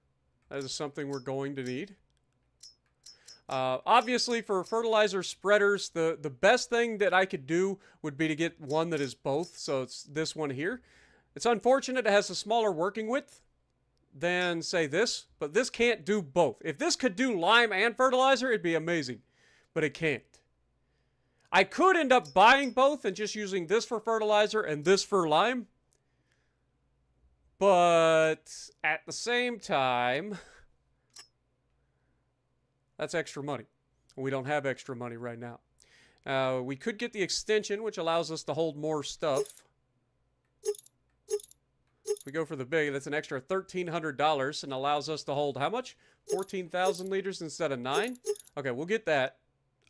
That is something we're going to need. Obviously, for fertilizer spreaders, the best thing that I could do would be to get one that is both. So it's this one here. It's unfortunate it has a smaller working width than, say, this. But this can't do both. If this could do lime and fertilizer, it'd be amazing. But it can't. I could end up buying both and just using this for fertilizer and this for lime. But at the same time, that's extra money. We don't have extra money right now. We could get the extension, which allows us to hold more stuff. If we go for the big, that's an extra $1,300 and allows us to hold how much? 14,000 liters instead of 9? Okay, we'll get that.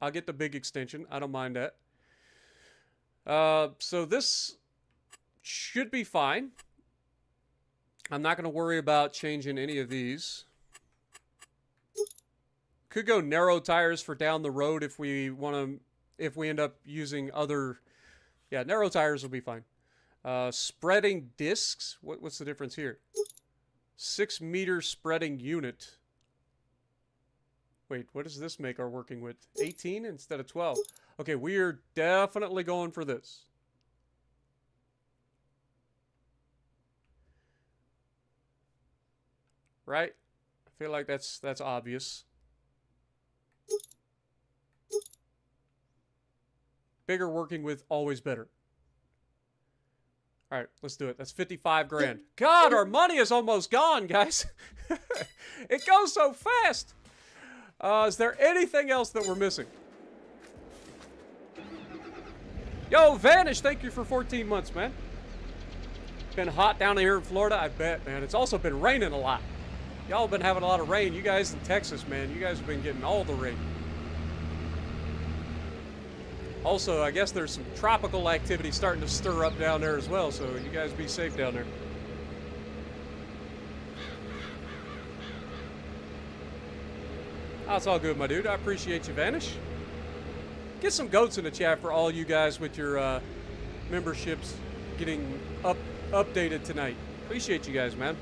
I'll get the big extension. I don't mind that. So this should be fine. I'm not going to worry about changing any of these. Could go narrow tires for down the road if we want to, if we end up using other, yeah, narrow tires will be fine. Spreading discs, what's the difference here? 6 meter spreading unit. Wait, what does this make our working width? 18 instead of 12. Okay, we are definitely going for this. Right? I feel like that's obvious. Bigger working width, always better. All right, let's do it. That's 55 grand. God, our money is almost gone, guys. It goes so fast. Is there anything else that we're missing? Yo, Vanish, thank you for 14 months, man. Been hot down here in Florida, I bet, man. It's also been raining a lot. Y'all been having a lot of rain. You guys in Texas, man, you guys have been getting all the rain. Also, I guess there's some tropical activity starting to stir up down there as well, so you guys be safe down there. Oh, it's all good, my dude. I appreciate you, Vanish. Get some goats in the chat for all you guys with your memberships getting updated tonight. Appreciate you guys, man.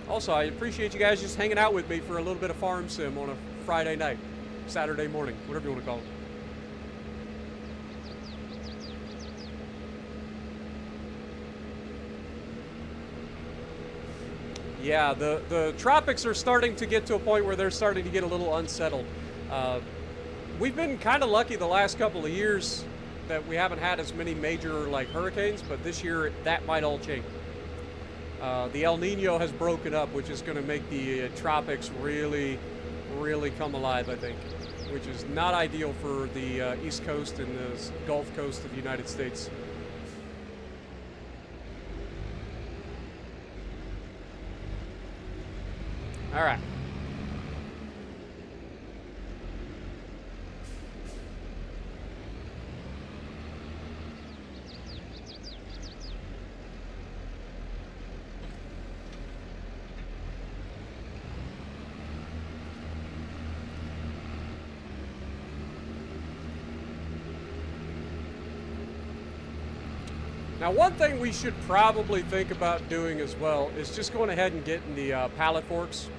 Also, I appreciate you guys just hanging out with me for a little bit of farm sim on a Friday night, Saturday morning, whatever you want to call it. Yeah, the tropics are starting to get to a point where they're starting to get a little unsettled. We've been kind of lucky the last couple of years that we haven't had as many major like hurricanes, but this year that might all change. The El Nino has broken up, which is going to make the tropics really, really come alive, I think, which is not ideal for the East Coast and the Gulf Coast of the United States. All right. Now, one thing we should probably think about doing as well is just going ahead and getting the pallet forks.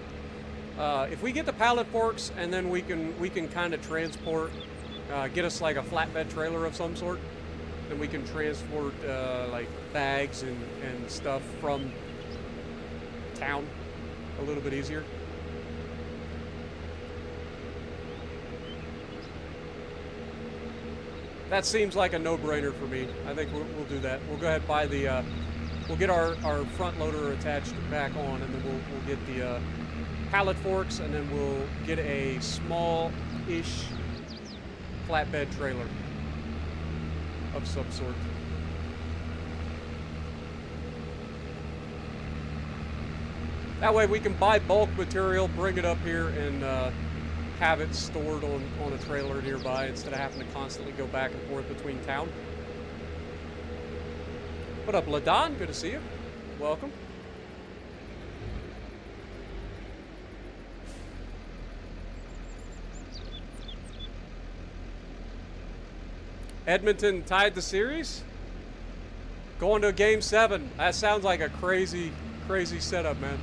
If we get the pallet forks and then we can kind of transport, get us like a flatbed trailer of some sort, then we can transport like bags and stuff from town a little bit easier. That seems like a no-brainer for me. I think we'll do that. We'll go ahead and buy the, we'll get our front loader attached back on, and then we'll get the pallet forks, and then we'll get a small-ish flatbed trailer of some sort. That way we can buy bulk material, bring it up here, and have it stored on a trailer nearby instead of having to constantly go back and forth between town. What up, Ladon? Good to see you. Welcome. Edmonton tied the series. Going to Game 7. That sounds like a crazy, crazy setup, man.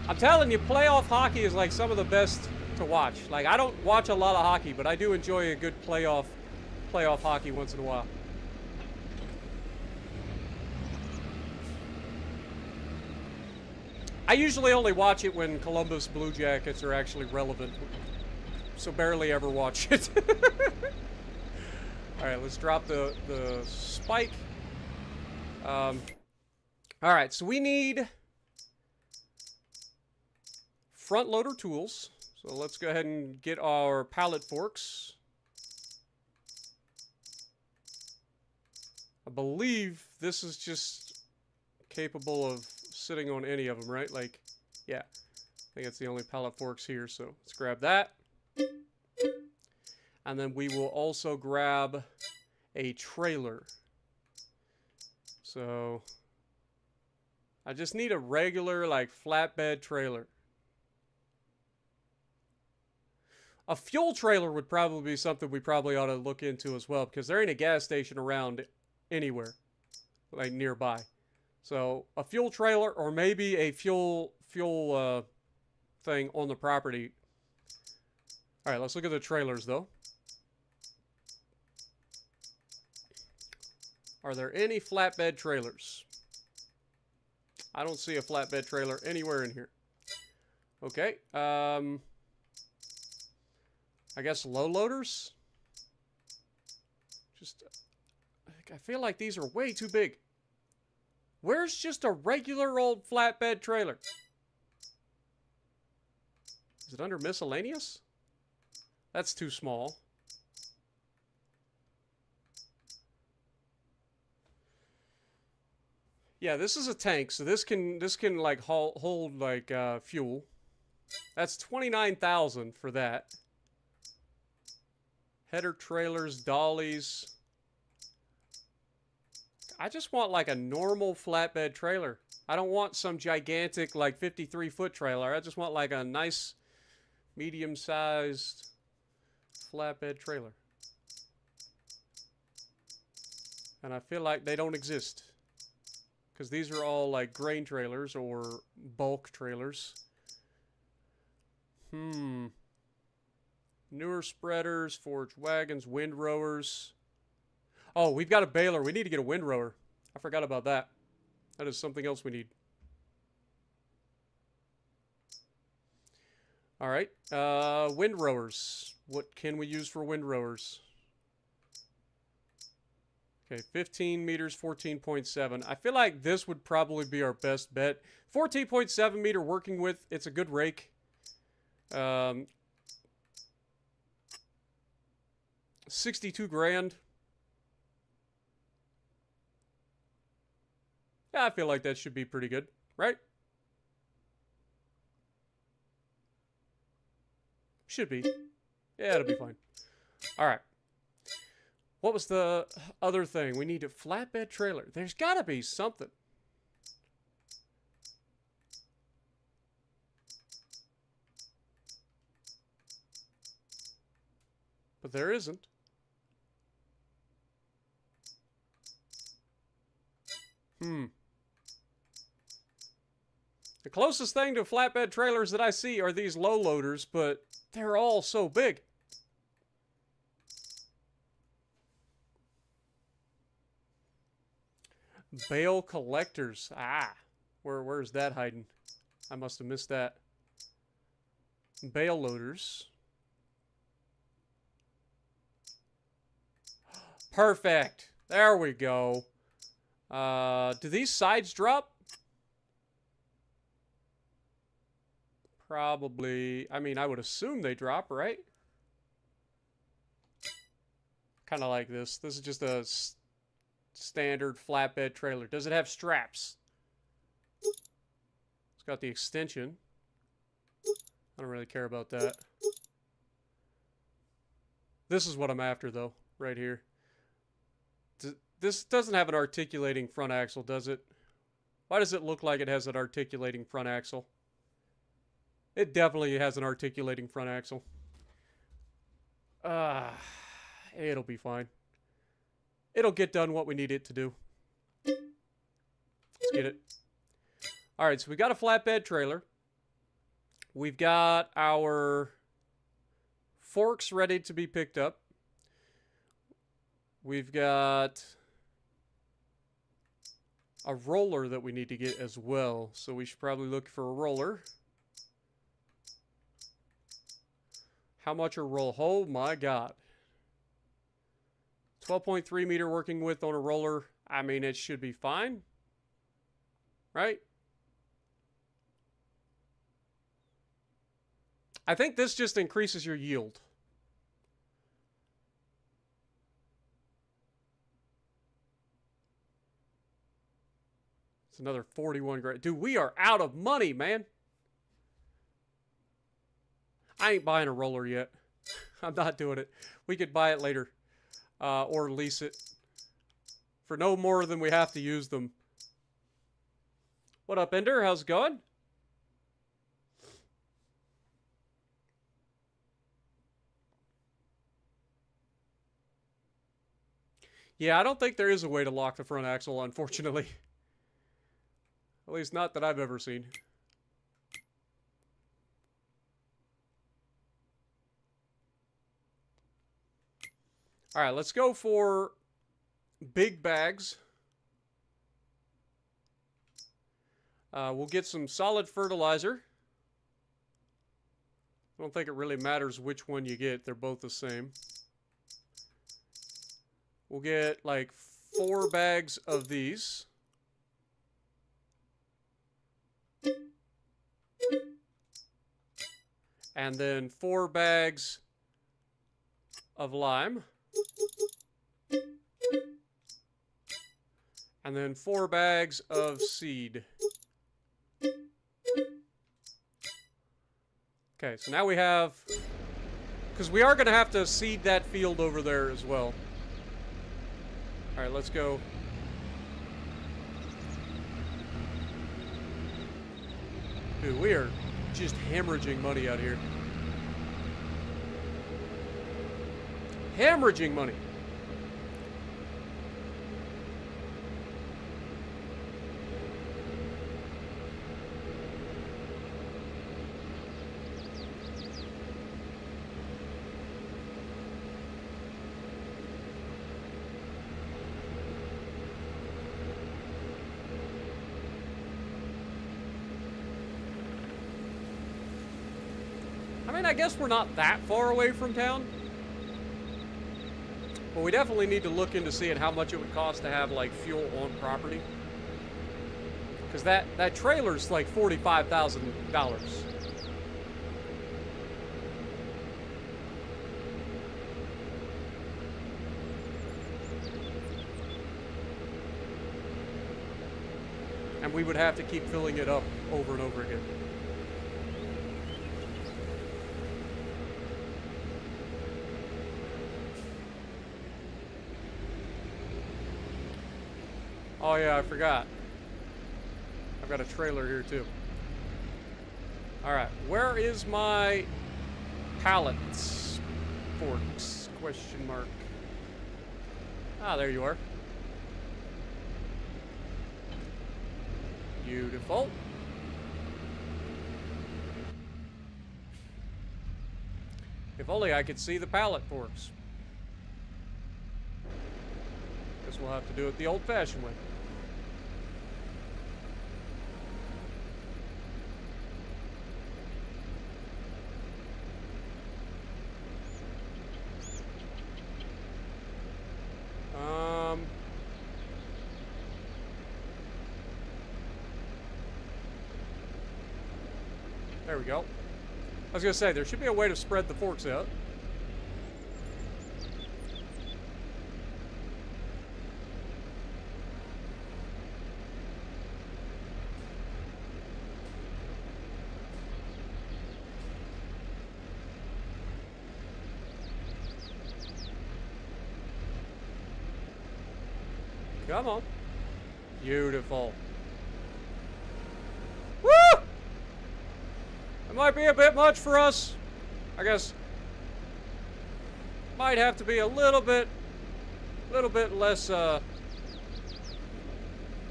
I'm telling you, playoff hockey is like some of the best to watch. Like, I don't watch a lot of hockey, but I do enjoy a good playoff hockey once in a while. I usually only watch it when Columbus Blue Jackets are actually relevant, so barely ever watch it. All right, let's drop the spike. All right, so we need front loader tools. So let's go ahead and get our pallet forks. I believe this is just capable of sitting on any of them, right? Like, yeah. I think it's the only pallet forks here, so let's grab that. And then we will also grab a trailer. So I just need a regular, like, flatbed trailer. A fuel trailer would probably be something we probably ought to look into as well, because there ain't a gas station around anywhere, like, nearby. So a fuel trailer, or maybe a fuel thing on the property. All right, let's look at the trailers, though. Are there any flatbed trailers? I don't see a flatbed trailer anywhere in here. Okay, I guess low loaders? Just, I feel like these are way too big. Where's just a regular old flatbed trailer? Is it under miscellaneous? That's too small. Yeah, this is a tank, so this can like hold like fuel. That's 29,000 for that. Header trailers, dollies. I just want like a normal flatbed trailer. I don't want some gigantic like 53-foot trailer. I just want like a nice medium-sized flatbed trailer. And I feel like they don't exist. Because these are all like grain trailers or bulk trailers. Newer spreaders, forged wagons, windrowers. Oh, we've got a baler. We need to get a windrower. I forgot about that. That is something else we need. All right. Windrowers. What can we use for windrowers? Okay, 15 meters, 14.7. I feel like this would probably be our best bet. 14.7 meter working width. It's a good rake. 62 grand. Yeah, I feel like that should be pretty good, right? Should be. Yeah, it'll be fine. All right. What was the other thing? We need a flatbed trailer. There's got to be something. But there isn't. The closest thing to flatbed trailers that I see are these low loaders, but they're all so big. Bale collectors. Ah, where's that hiding? I must have missed that. Bale loaders. Perfect. There we go. Do these sides drop? Probably. I mean, I would assume they drop, right? Kind of like this. This is just a standard flatbed trailer. Does it have straps? It's got the extension. I don't really care about that. This is what I'm after, though, right here. This doesn't have an articulating front axle, does it? Why does it look like it has an articulating front axle? It definitely has an articulating front axle. It'll be fine. It'll get done what we need it to do. Let's get it. All right, so we got a flatbed trailer. We've got our forks ready to be picked up. We've got a roller that we need to get as well. So we should probably look for a roller. How much a roll? Oh my God. 12.3 meter working width on a roller. I mean, it should be fine. Right? I think this just increases your yield. It's another 41 grand. Dude, we are out of money, man. I ain't buying a roller yet. I'm not doing it. We could buy it later. Or lease it. For no more than we have to use them. What up, Ender? How's it going? Yeah, I don't think there is a way to lock the front axle, unfortunately. At least not that I've ever seen. All right, let's go for big bags. We'll get some solid fertilizer. I don't think it really matters which one you get. They're both the same. We'll get like 4 bags of these. And then 4 bags of lime. And then 4 bags of seed. Okay, so now we have... Because we are going to have to seed that field over there as well. Alright, let's go. Dude, we are just hemorrhaging money out here. Hemorrhaging money. I mean, I guess we're not that far away from town. But we definitely need to look into seeing how much it would cost to have, like, fuel on property. Because that trailer's like $45,000. And we would have to keep filling it up over and over again. Oh yeah, I forgot. I've got a trailer here too. Alright, where is my pallets? Forks? Question mark. Ah, there you are. Beautiful. If only I could see the pallet forks. Guess we'll have to do it the old-fashioned way. There we go. I was gonna say, there should be a way to spread the forks out. Come on. Beautiful. Woo! It might be a bit much for us. I guess might have to be a little bit less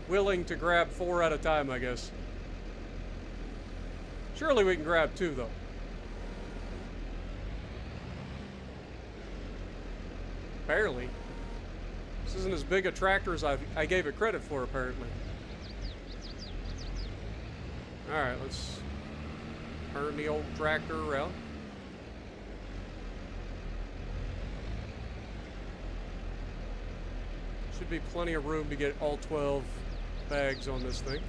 willing to grab 4 at a time, I guess. Surely we can grab 2 though. Barely. This isn't as big a tractor as I gave it credit for, apparently. Alright, let's turn the old tractor around. Should be plenty of room to get all 12 bags on this thing.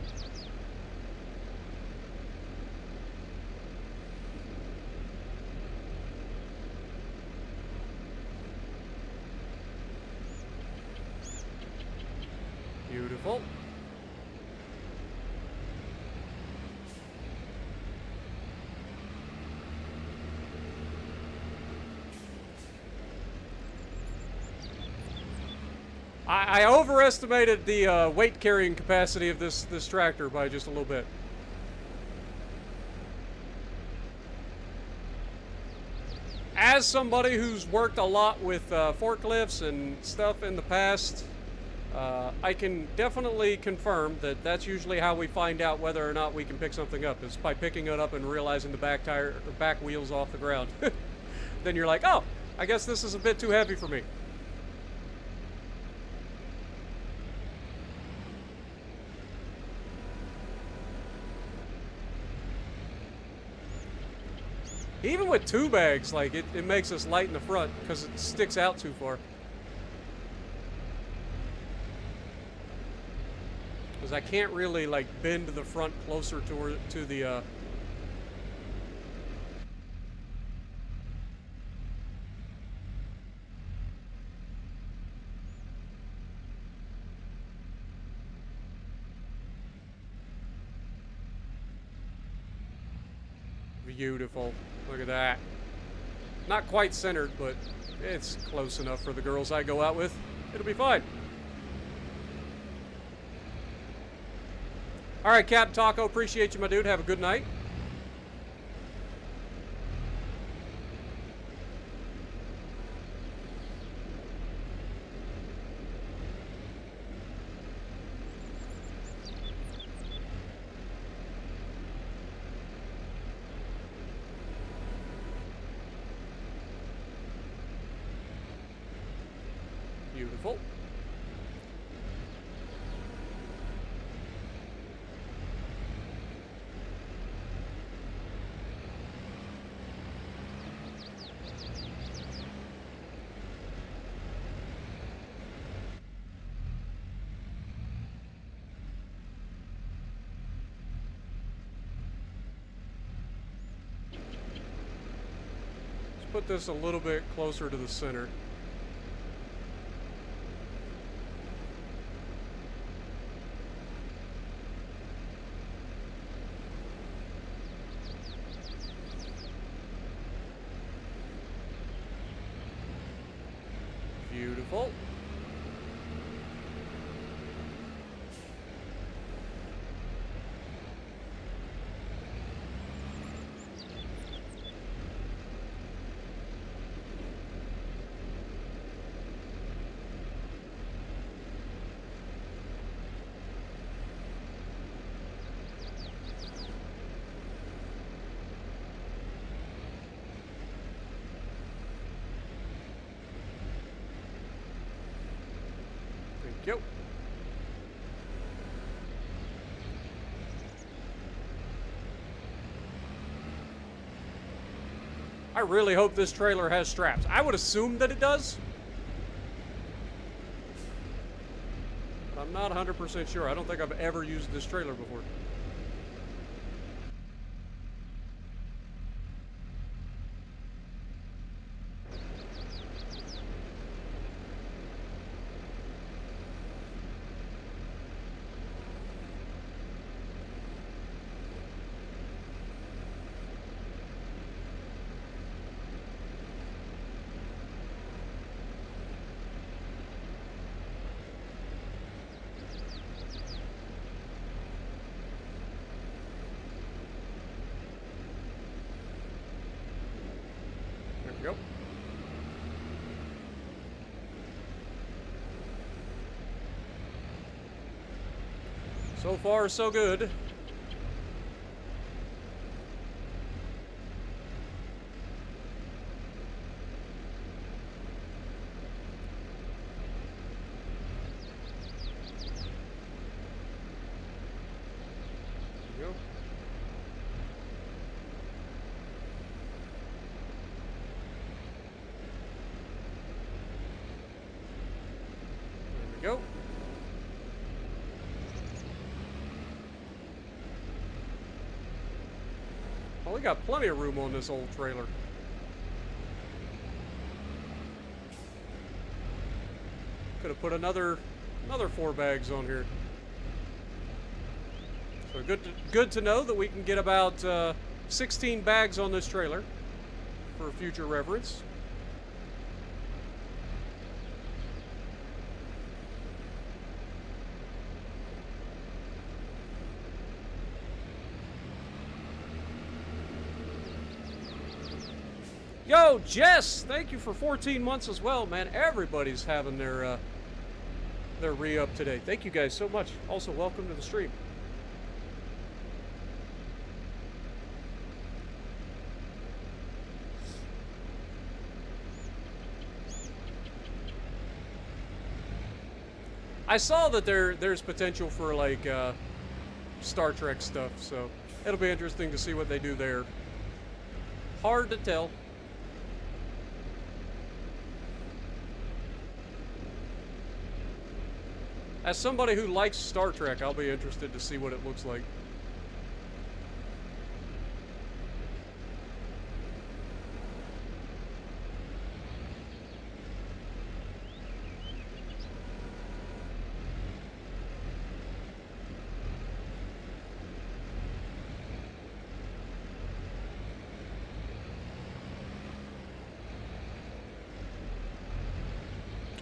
Beautiful. I overestimated the weight carrying capacity of this tractor by just a little bit. As somebody who's worked a lot with forklifts and stuff in the past, I can definitely confirm that that's usually how we find out whether or not we can pick something up, is by picking it up and realizing the back tire or back wheel's off the ground. Then you're like, oh, I guess this is a bit too heavy for me. Even with 2 bags, like, it makes us light in the front because it sticks out too far. Because I can't really, like, bend the front closer to the, Beautiful. Look at that. Not quite centered, but it's close enough for the girls I go out with. It'll be fine. All right, Captain Taco, appreciate you, my dude. Have a good night. Beautiful. Let's put this a little bit closer to the center. Beautiful. Thank you. I really hope this trailer has straps. I would assume that it does. But I'm not 100% sure. I don't think I've ever used this trailer before. Yep. So far, so good. There we go. Go. Well, we got plenty of room on this old trailer. Could have put another 4 bags on here. So good to know that we can get about 16 bags on this trailer for future reference. Yo, Jess, thank you for 14 months as well, man. Everybody's having their re-up today. Thank you guys so much. Also, welcome to the stream. I saw that there's potential for like Star Trek stuff, so it'll be interesting to see what they do there. Hard to tell. As somebody who likes Star Trek, I'll be interested to see what it looks like.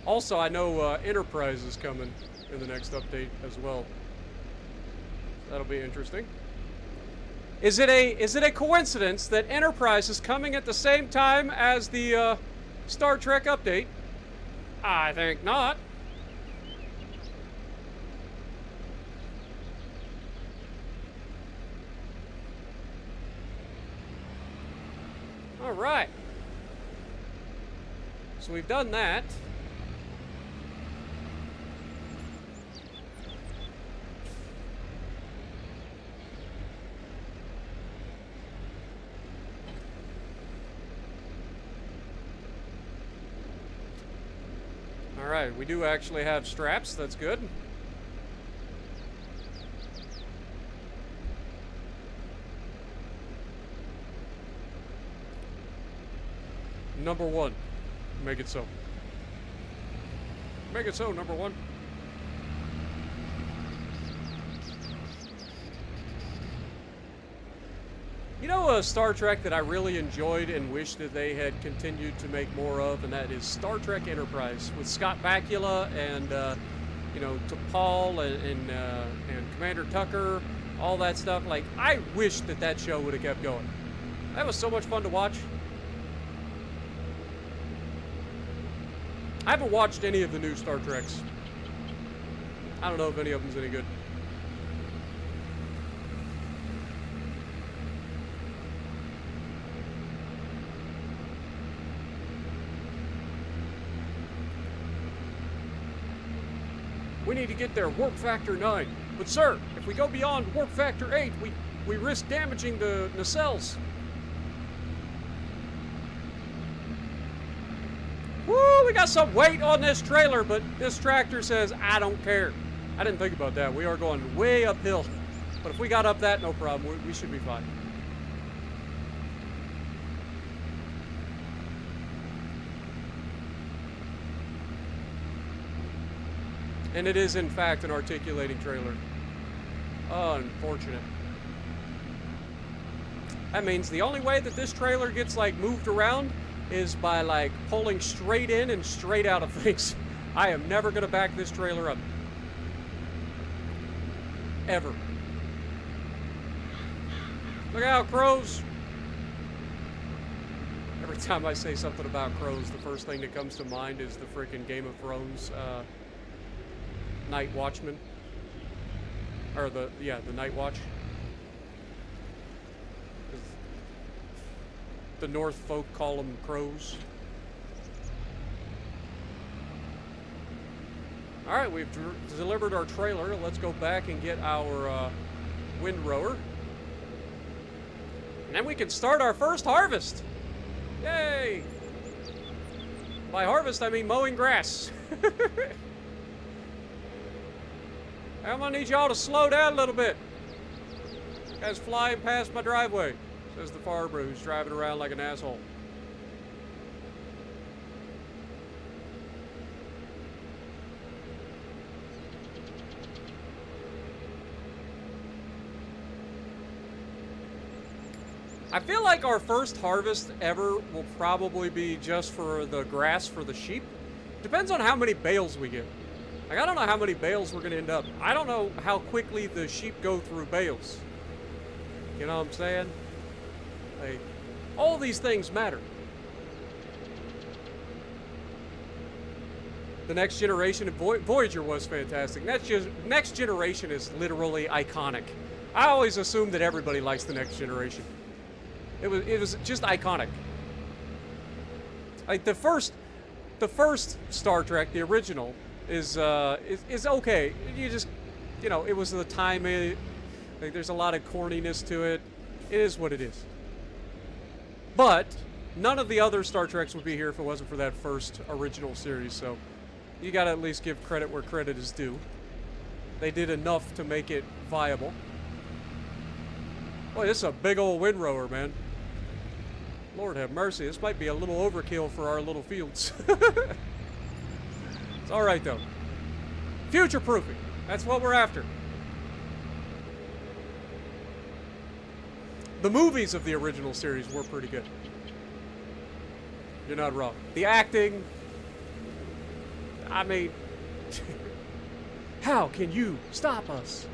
Also, I know Enterprise is coming in the next update as well. That'll be interesting. Is it a coincidence that Enterprise is coming at the same time as the Star Trek update? I think not. All right. So we've done that. All right, we do actually have straps. That's good. Number one. Make it so. Make it so, number one. You know a Star Trek that I really enjoyed and wish that they had continued to make more of, and that is Star Trek Enterprise with Scott Bakula and you know, T'Pol and Commander Tucker, all that stuff. Like, I wish that that show would have kept going. That was so much fun to watch. I haven't watched any of the new Star Treks. I don't know if any of them's any good. We need to get there, warp factor 9. But sir, if we go beyond warp factor 8, we risk damaging the nacelles. Woo, we got some weight on this trailer, but this tractor says, I don't care. I didn't think about that. We are going way uphill. But if we got up that, no problem. We should be fine. And it is, in fact, an articulating trailer. Oh, unfortunate. That means the only way that this trailer gets, like, moved around is by, like, pulling straight in and straight out of things. I am never going to back this trailer up. Ever. Look out, crows! Every time I say something about crows, the first thing that comes to mind is the freaking Game of Thrones, Night Watchman. Or the Night Watch. The North folk call them crows. Alright, we've delivered our trailer. Let's go back and get our windrower. And then we can start our first harvest. Yay! By harvest, I mean mowing grass. I'm gonna need y'all to slow down a little bit. Guys flying past my driveway, says the farmer who's driving around like an asshole. I feel like our first harvest ever will probably be just for the grass for the sheep. Depends on how many bales we get. Like, I don't know how many bales we're going to end up. I don't know how quickly the sheep go through bales. You know what I'm saying? Like, all these things matter. The Next Generation of Voyager was fantastic. Next Generation is literally iconic. I always assume that everybody likes the Next Generation. It was just iconic. Like, the first Star Trek, the original, is okay. You know, it was the time. Like, there's a lot of corniness to it. It is what it is. But none of the other Star Treks would be here if it wasn't for that first original series. So you gotta at least give credit where credit is due. They did enough to make it viable. Boy, this is a big old windrower, man. Lord have mercy. This might be a little overkill for our little fields. It's all right, though. Future-proofing. That's what we're after. The movies of the original series were pretty good. You're not wrong. The acting, I mean, how can you stop us?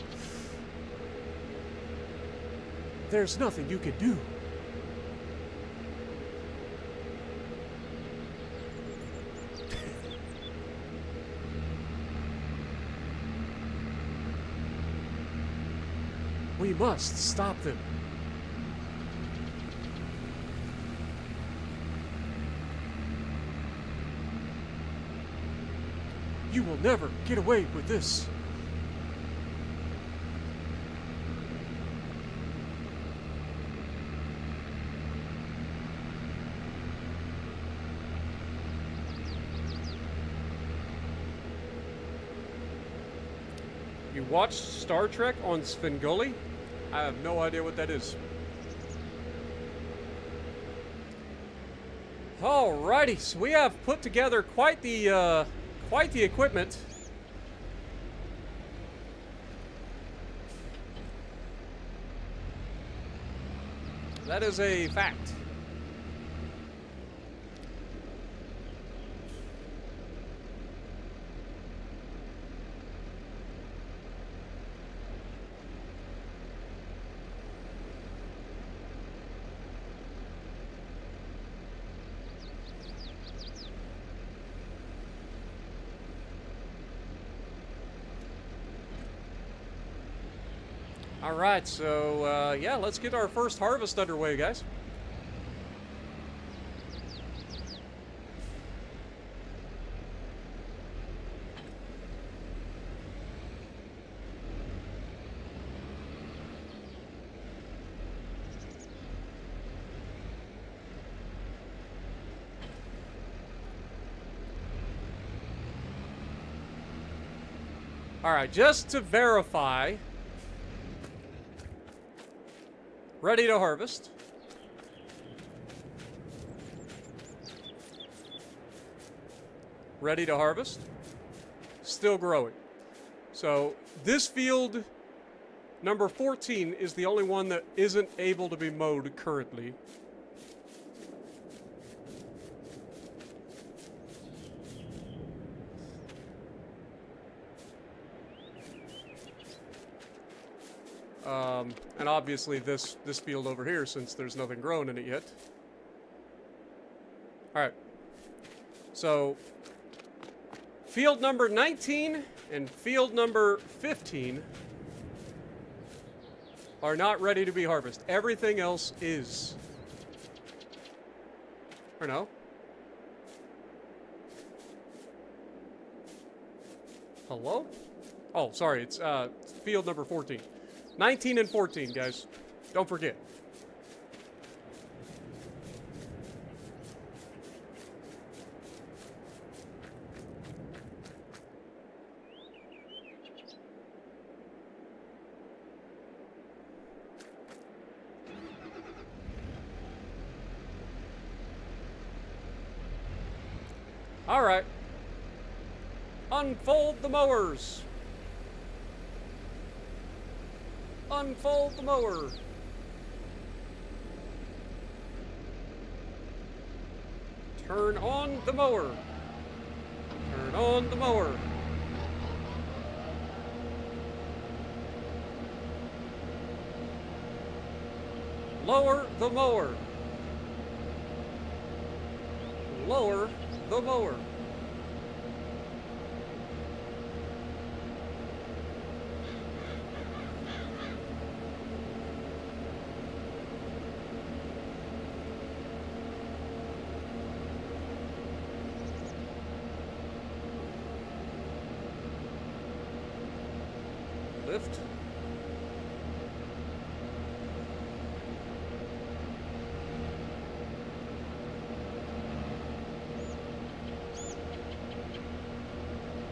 There's nothing you can do. We must stop them. You will never get away with this. You watched Star Trek on Svengoolie? I have no idea what that is. Alrighty, so we have put together quite the equipment. That is a fact. All right, so yeah, let's get our first harvest underway, guys. All right, just to verify. Ready to harvest. Ready to harvest. Still growing. So this field, number 14, is the only one that isn't able to be mowed currently. And obviously this field over here, since there's nothing grown in it yet. Alright. So, field number 19 and field number 15 are not ready to be harvested. Everything else is. Or no? Hello? Oh, sorry, it's field number 14. 19 and 14, guys. Don't forget. All right. Unfold the mowers. Unfold the mower. Turn on the mower. Turn on the mower. Lower the mower. Lower the mower. Lift.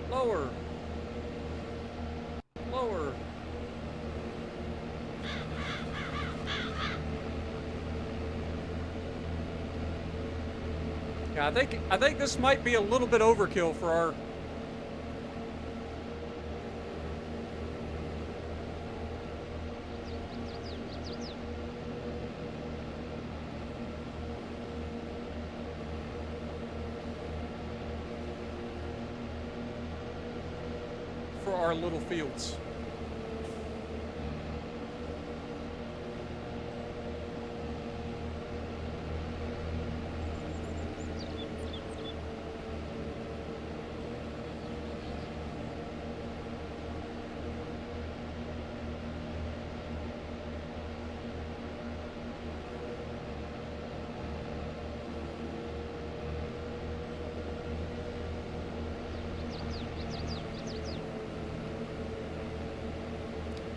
Lower. Lower. Yeah, I think this might be a little bit overkill for our. our little fields.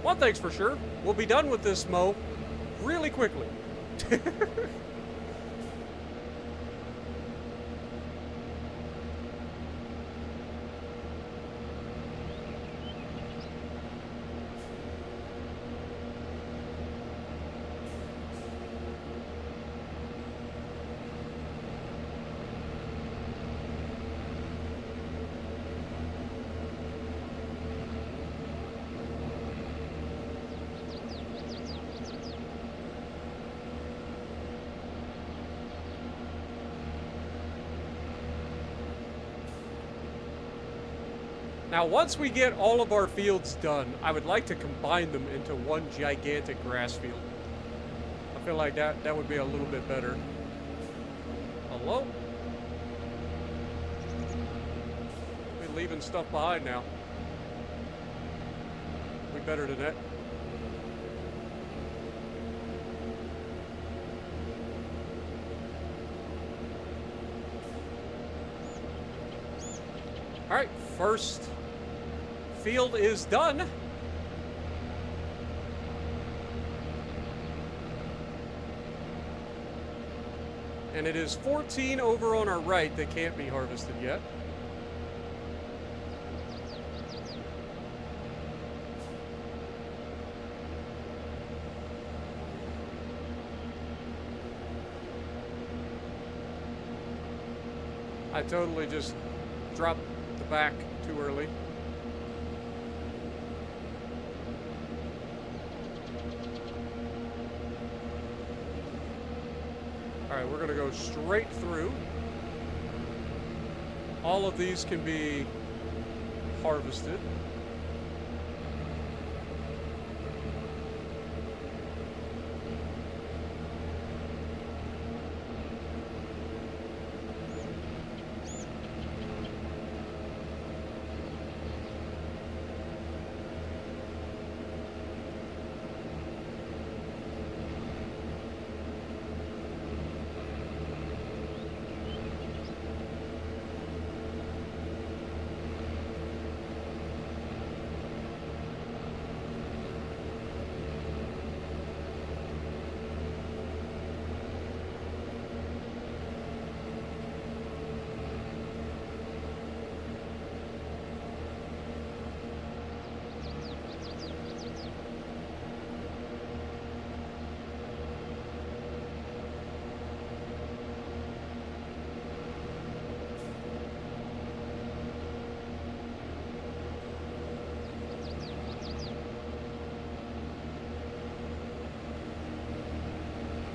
One thing's for sure, we'll be done with this mow really quickly. Now, once we get all of our fields done, I would like to combine them into one gigantic grass field. I feel like that would be a little bit better. Hello? We're leaving stuff behind now. We better than that. All right, first field is done. And it is 14 over on our right that can't be harvested yet. I totally just dropped the back too early. Alright, we're going to go straight through. All of these can be harvested.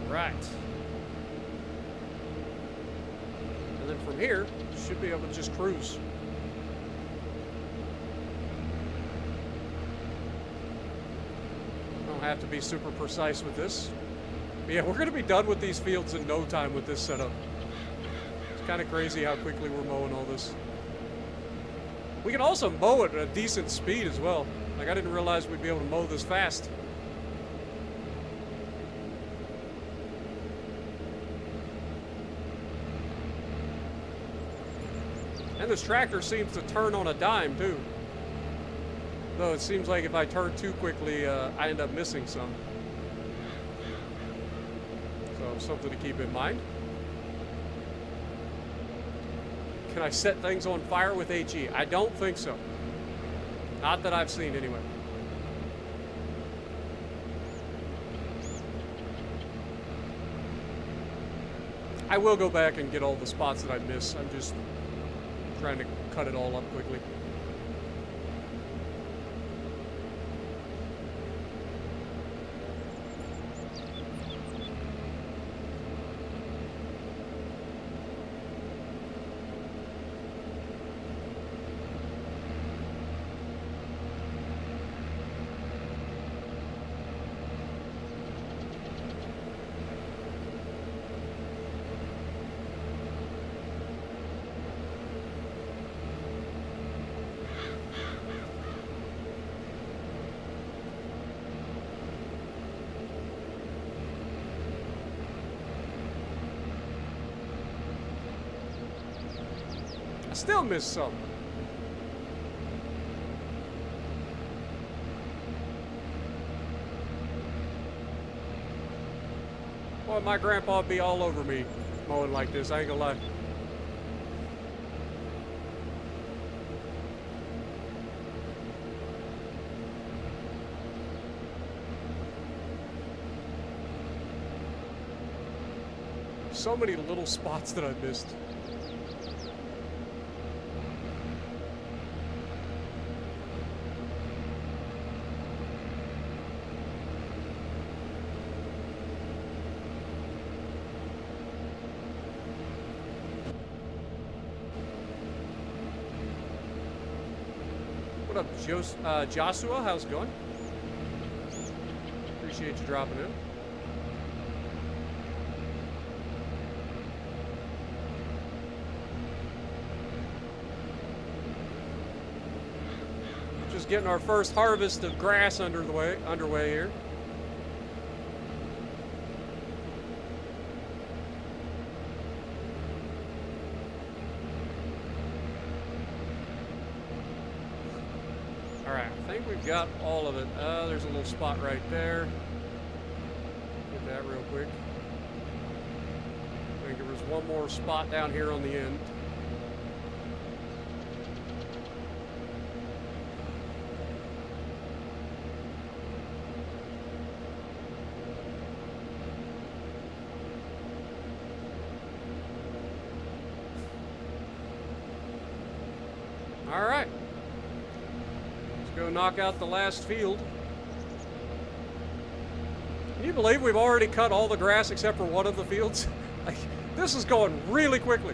Right. And then from here, should be able to just cruise. Don't have to be super precise with this. But yeah, we're going to be done with these fields in no time with this setup. It's kind of crazy how quickly we're mowing all this. We can also mow at a decent speed as well. Like, I didn't realize we'd be able to mow this fast. And this tractor seems to turn on a dime, too. Though it seems like if I turn too quickly, I end up missing some. So, something to keep in mind. Can I set things on fire with HE? I don't think so. Not that I've seen, anyway. I will go back and get all the spots that I missed. I'm just trying to cut it all up quickly. Still missed some. Boy, my grandpa would be all over me mowing like this, I ain't gonna lie. So many little spots that I missed. What up, Joshua? How's it going? Appreciate you dropping in. Just getting our first harvest of grass underway here. All right, I think we've got all of it. There's a little spot right there. Get that real quick. I think there was one more spot down here on the end. All right, let's go knock out the last field. Can you believe we've already cut all the grass except for one of the fields? Like, this is going really quickly.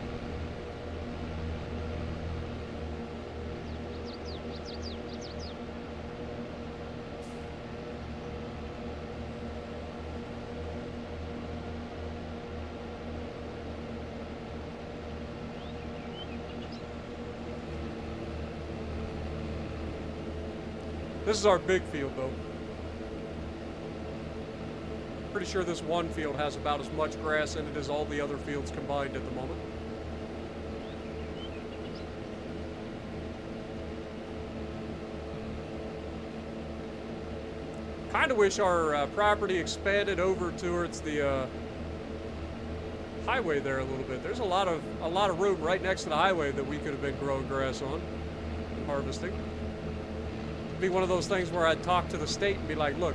This is our big field, though. Pretty sure this one field has about as much grass in it as all the other fields combined at the moment. Kind of wish our property expanded over towards the highway there a little bit. There's a lot of room right next to the highway that we could have been growing grass on and harvesting. Be one of those things where I'd talk to the state and be like, look,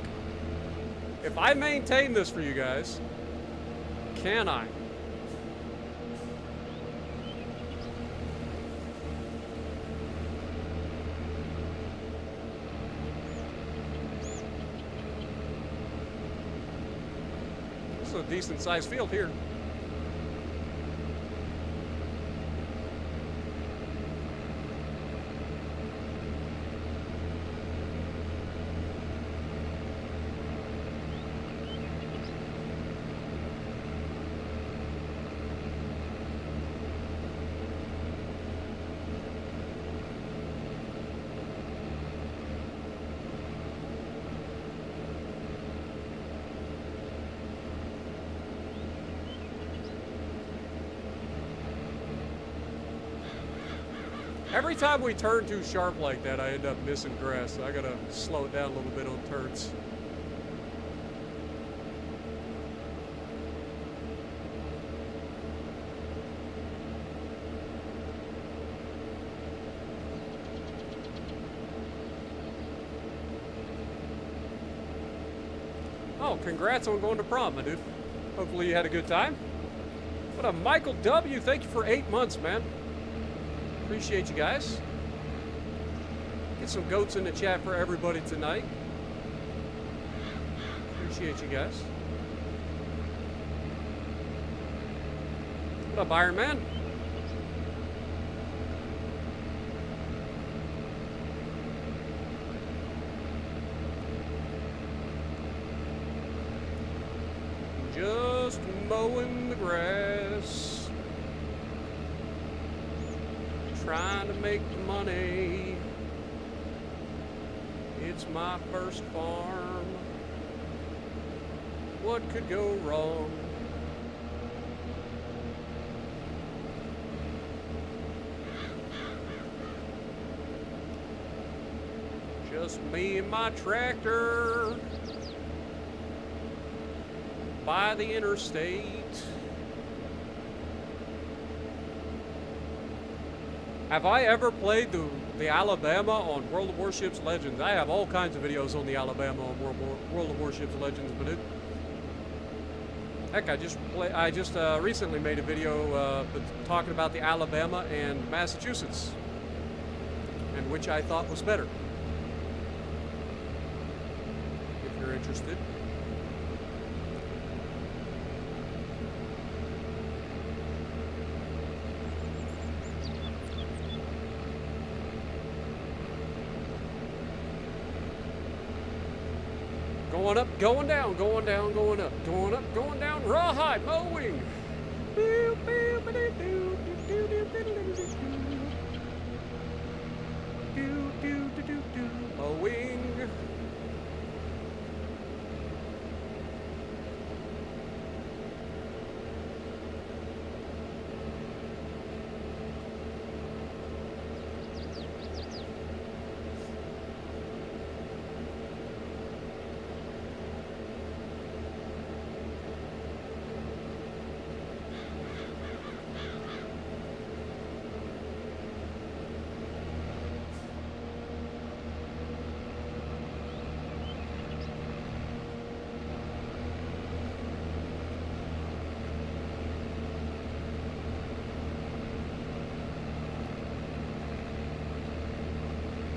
if I maintain this for you guys, can I? This is a decent sized field here. Every time we turn too sharp like that, I end up missing grass. So I gotta slow it down a little bit on turns. Oh, congrats on going to prom, my dude. Hopefully you had a good time. What up, Michael W? Thank you for 8 months, man. Appreciate you guys. Get some goats in the chat for everybody tonight. Appreciate you guys. What up, Iron Man? Just mowing the grass. Trying to make the money. It's my first farm. What could go wrong? Just me and my tractor by the interstate. Have I ever played the Alabama on World of Warships Legends? I have all kinds of videos on the Alabama on World of Warships Legends, but heck, I just recently made a video talking about the Alabama and Massachusetts, and which I thought was better. If you're interested. Going up, going down, going down, going up, going up, going down, rawhide, mowing. Mowing.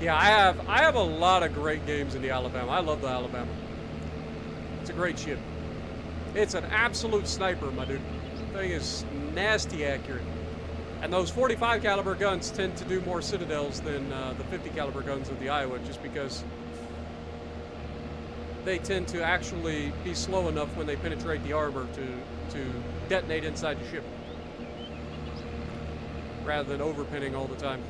Yeah, I have a lot of great games in the Alabama. I love the Alabama. It's a great ship. It's an absolute sniper, my dude. The thing is nasty accurate. And those 45 caliber guns tend to do more citadels than the 50 caliber guns of the Iowa, just because they tend to actually be slow enough when they penetrate the armor to detonate inside the ship, rather than overpinning all the time.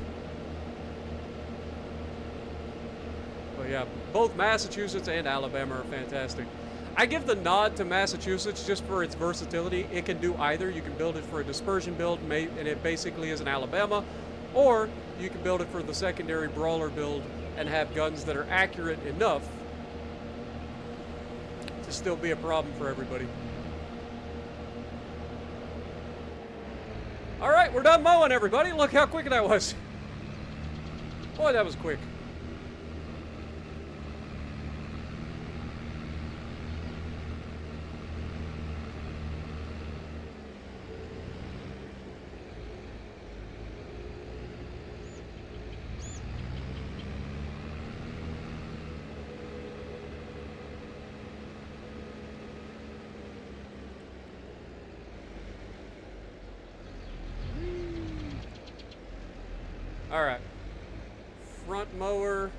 But yeah, both Massachusetts and Alabama are fantastic. I give the nod to Massachusetts just for its versatility. It can do either. You can build it for a dispersion build, and it basically is an Alabama, or you can build it for the secondary brawler build and have guns that are accurate enough to still be a problem for everybody. All right, we're done mowing, everybody. Look how quick that was. Boy, that was quick. All right, front mower.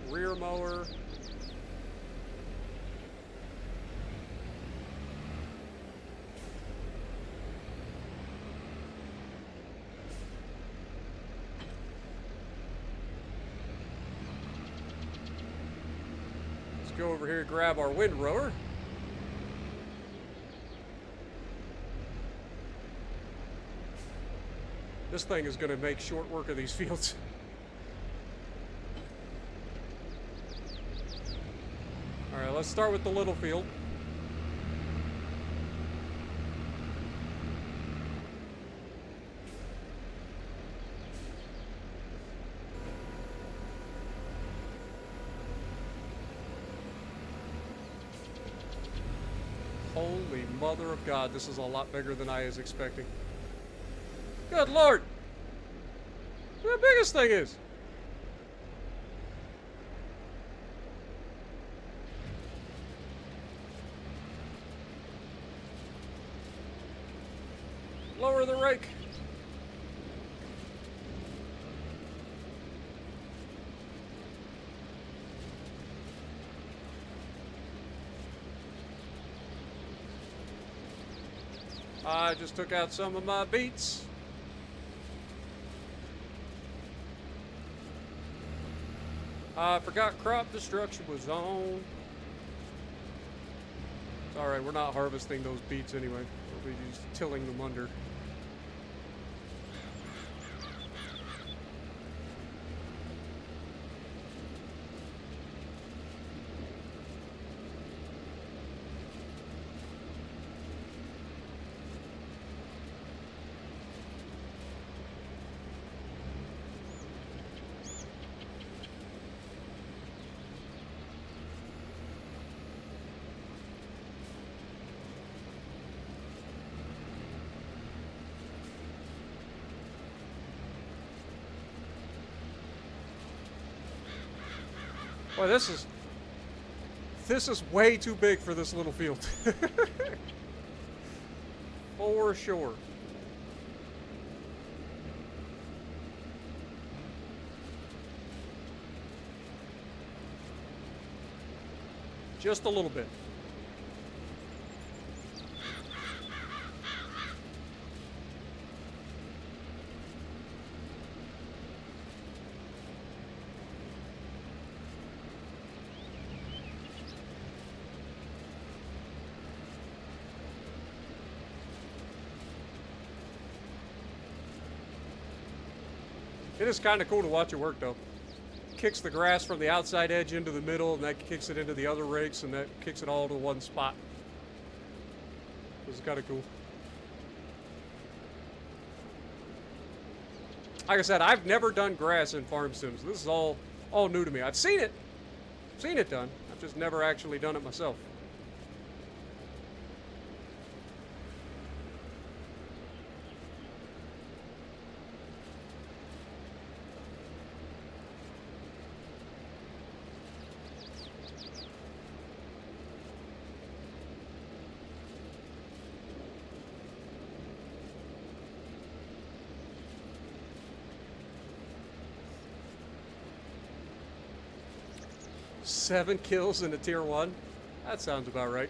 Rear mower. Let's go over here and grab our windrower. This thing is going to make short work of these fields. All right, let's start with the little field. Holy mother of God, this is a lot bigger than I was expecting. Good Lord! What the biggest thing is? Lower the rake. I just took out some of my beets. I forgot crop destruction was on. It's alright, we're not harvesting those beets anyway. basically just tilling them under. Boy, this is way too big for this little field. For sure. Just a little bit. It is kind of cool to watch it work, though. Kicks the grass from the outside edge into the middle, and that kicks it into the other rakes, and that kicks it all to one spot. This is kind of cool. Like I said, I've never done grass in farm sims. This is all new to me. I've seen it done. I've just never actually done it myself. Seven kills in a tier 1? That sounds about right.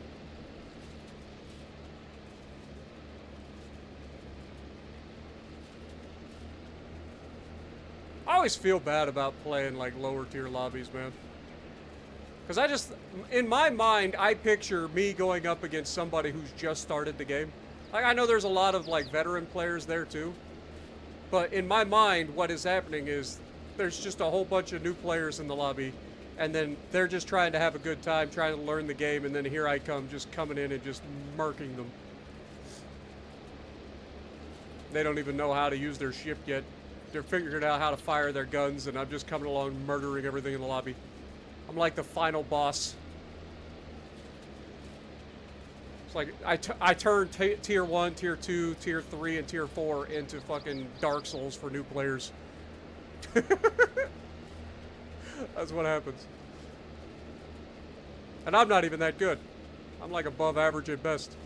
I always feel bad about playing like lower tier lobbies, man. Because in my mind, I picture me going up against somebody who's just started the game. Like, I know there's a lot of like veteran players there too. But in my mind, what is happening is there's just a whole bunch of new players in the lobby. And then they're just trying to have a good time, trying to learn the game, and then here I come, just coming in and just murking them. They don't even know how to use their ship yet. They're figuring out how to fire their guns, and I'm just coming along murdering everything in the lobby. I'm like the final boss. It's like, I turn tier 1, tier 2, tier 3, and tier 4 into fucking Dark Souls for new players. That's what happens. And I'm not even that good. I'm like above average at best.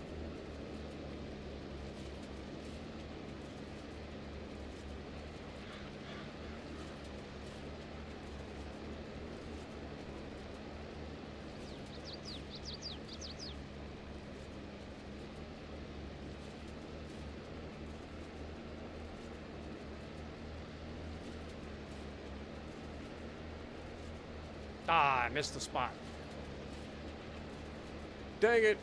Ah, I missed the spot. Dang it.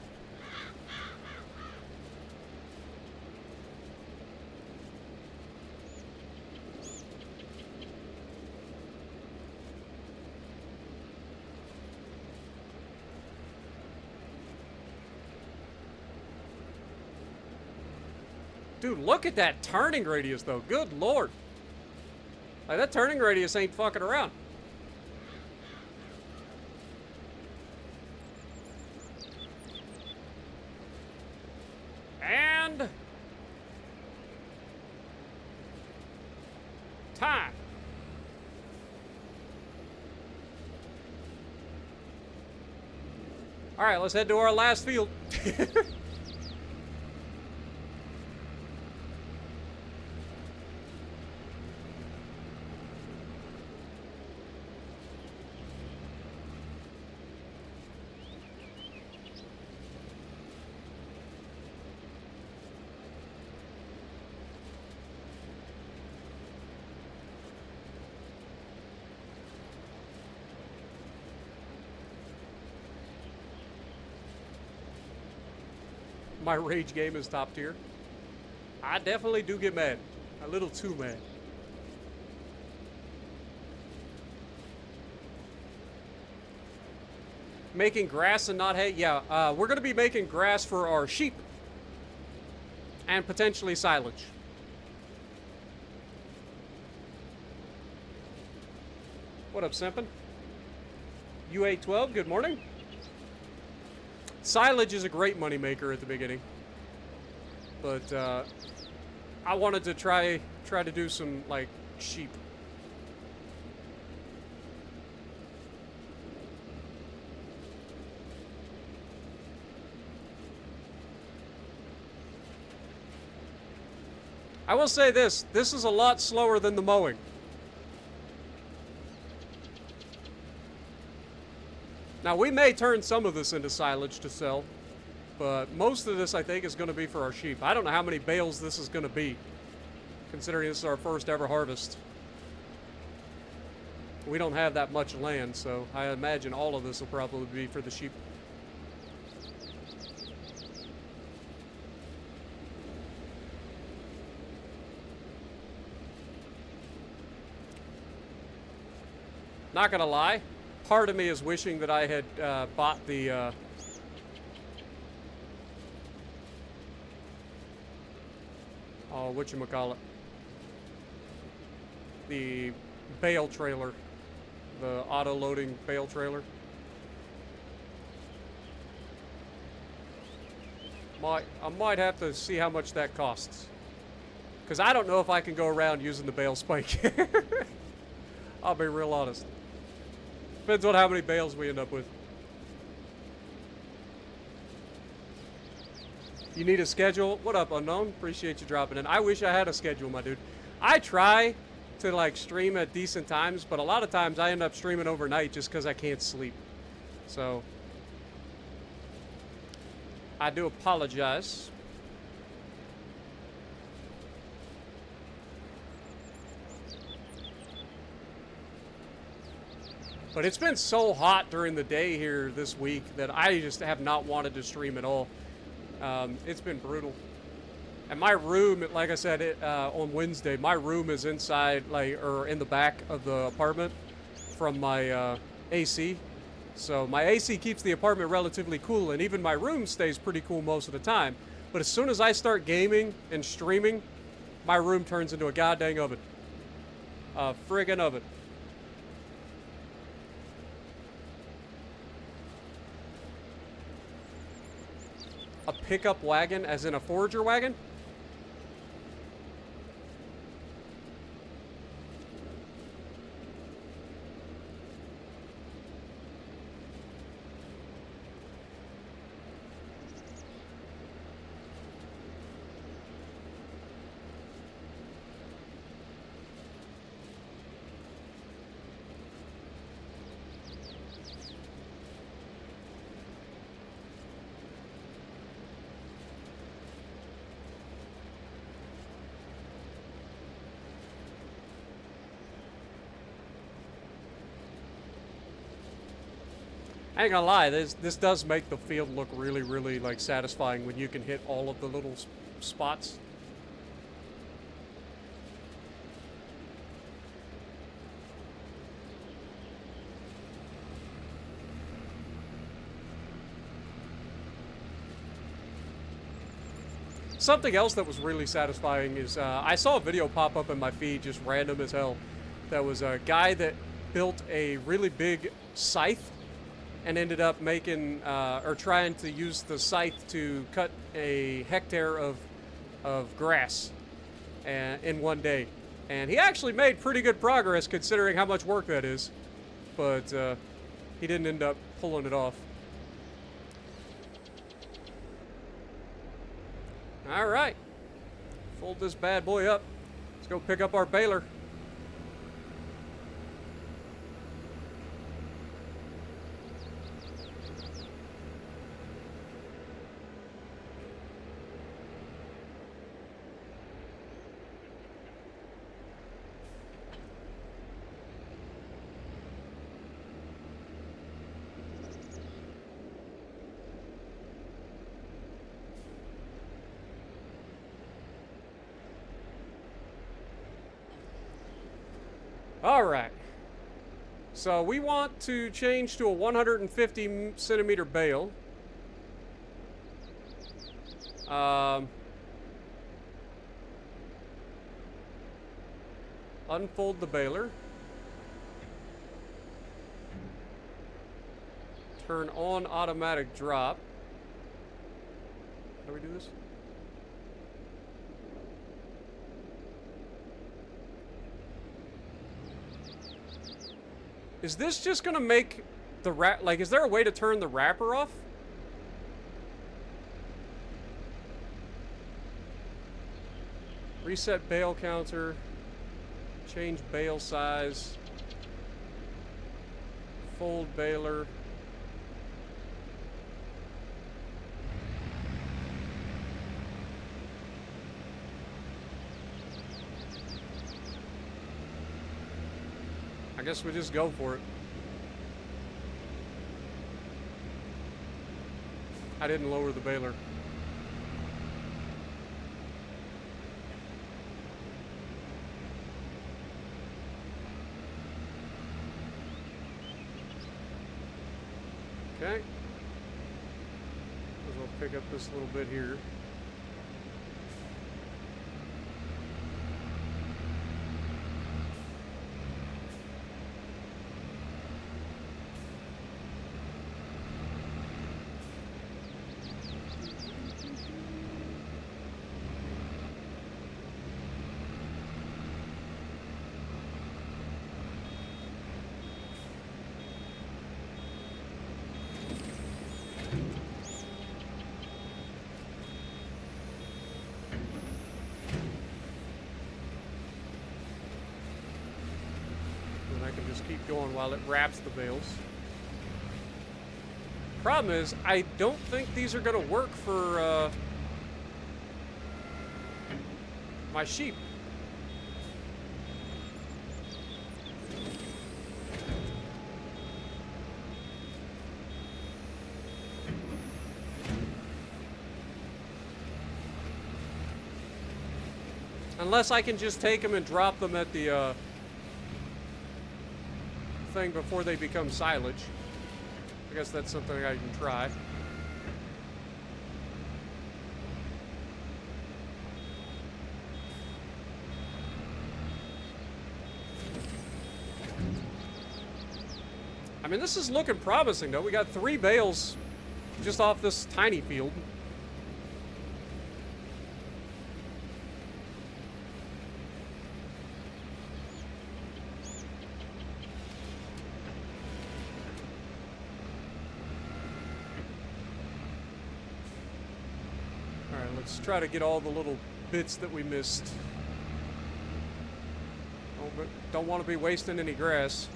Dude, look at that turning radius, though. Good lord. Like, that turning radius ain't fucking around. And time. All right, let's head to our last field. my rage game is top tier. I definitely do get mad. A little too mad. Making grass and not hay? Yeah, we're going to be making grass for our sheep. And potentially silage. What up, Simpin? UA12, good morning. Silage is a great moneymaker at the beginning. But, I wanted to try to do some, like, sheep. I will say this is a lot slower than the mowing. Now, we may turn some of this into silage to sell, but most of this, I think, is going to be for our sheep. I don't know how many bales this is going to be, considering this is our first ever harvest. We don't have that much land, so I imagine all of this will probably be for the sheep. Not gonna lie, part of me is wishing that I had bought the whatchamacallit, the bale trailer, the auto-loading bale trailer. I might have to see how much that costs, because I don't know if I can go around using the bale spike. I'll be real honest. Depends on how many bales we end up with. You need a schedule? What up, Unknown? Appreciate you dropping in. I wish I had a schedule, my dude. I try to, like, stream at decent times, but a lot of times I end up streaming overnight just because I can't sleep. So, I do apologize. But it's been so hot during the day here this week that I just have not wanted to stream at all. It's been brutal. And my room, like I said on Wednesday, my room is inside, like, or in the back of the apartment from my AC. So my AC keeps the apartment relatively cool, and even my room stays pretty cool most of the time. But as soon as I start gaming and streaming, my room turns into a goddamn oven. A friggin' oven. A pickup wagon, as in a forager wagon? I ain't gonna lie, this does make the field look really, really, like, satisfying when you can hit all of the little spots. Something else that was really satisfying is I saw a video pop up in my feed, just random as hell. That was a guy that built a really big scythe and ended up making, or trying to use the scythe to cut a hectare of grass in one day. And he actually made pretty good progress considering how much work that is. But he didn't end up pulling it off. Alright. Fold this bad boy up. Let's go pick up our baler. All right. So we want to change to a 150 centimeter bale. Unfold the baler. Turn on automatic drop. How do we do this? Is this just gonna make the wrap, like, is there a way to turn the wrapper off? Reset bale counter. Change bale size. Fold baler. I guess we just go for it. I didn't lower the baler. Okay. I'll pick up this little bit here. I can just keep going while it wraps the bales. Problem is, I don't think these are going to work for my sheep. Unless I can just take them and drop them at the thing before they become silage. I guess that's something I can try. I mean, this is looking promising, though. We got 3 bales just off this tiny field. Let's try to get all the little bits that we missed. Oh, but don't want to be wasting any grass.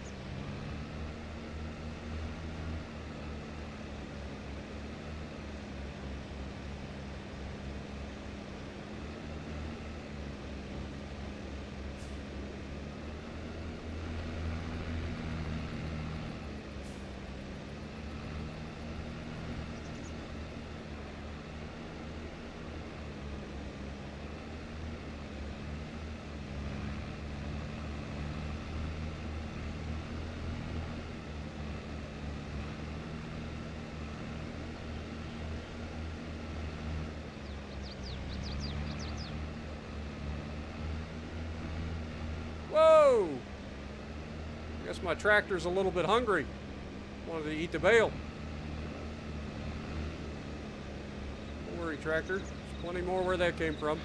Whoa! I guess my tractor's a little bit hungry. Wanted to eat the bale. Don't worry, tractor. There's plenty more where that came from.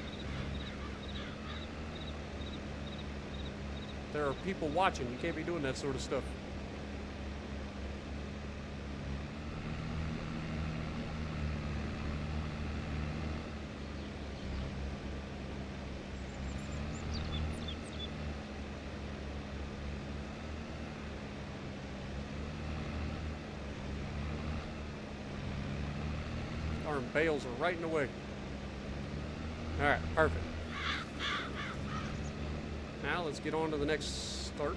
There are people watching. You can't be doing that sort of stuff. Our bales are right in the way. All right, perfect. Now let's get on to the next start.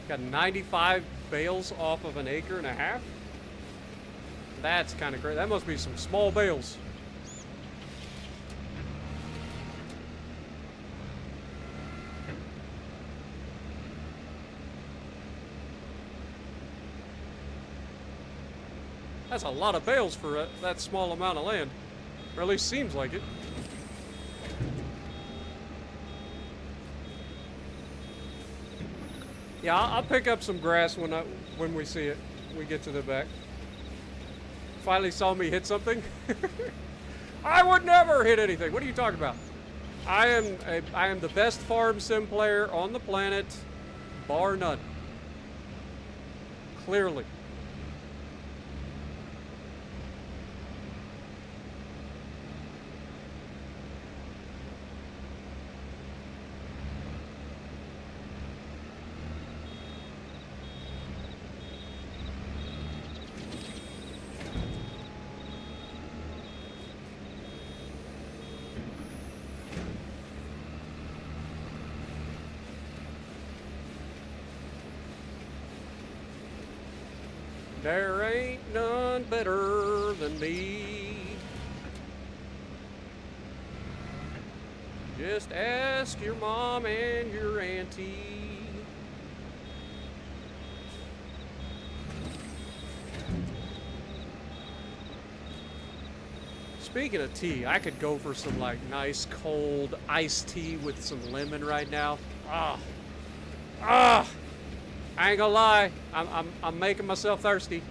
Got 95 bales off of an acre and a half. That's kind of great. That must be some small bales. That's a lot of bales for that small amount of land. Or at least seems like it. Yeah, I'll pick up some grass when we see it. When we get to the back. Finally saw me hit something. I would never hit anything. What are you talking about? I am the best farm sim player on the planet, bar none. Clearly. There ain't none better than me. Just ask your mom and your auntie. Speaking of tea, I could go for some like nice cold iced tea with some lemon right now. Ah. I ain't gonna lie, I'm making myself thirsty.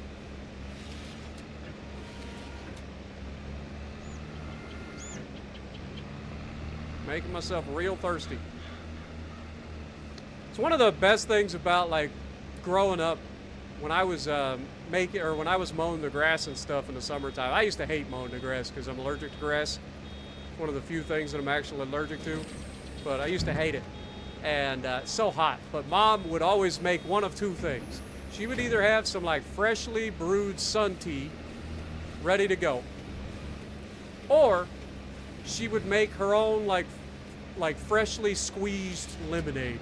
Making myself real thirsty. It's one of the best things about like growing up when I was when I was mowing the grass and stuff in the summertime. I used to hate mowing the grass because I'm allergic to grass. It's one of the few things that I'm actually allergic to, but I used to hate it. And so hot. But Mom would always make one of two things. She would either have some like freshly brewed sun tea ready to go, or she would make her own like freshly squeezed lemonade.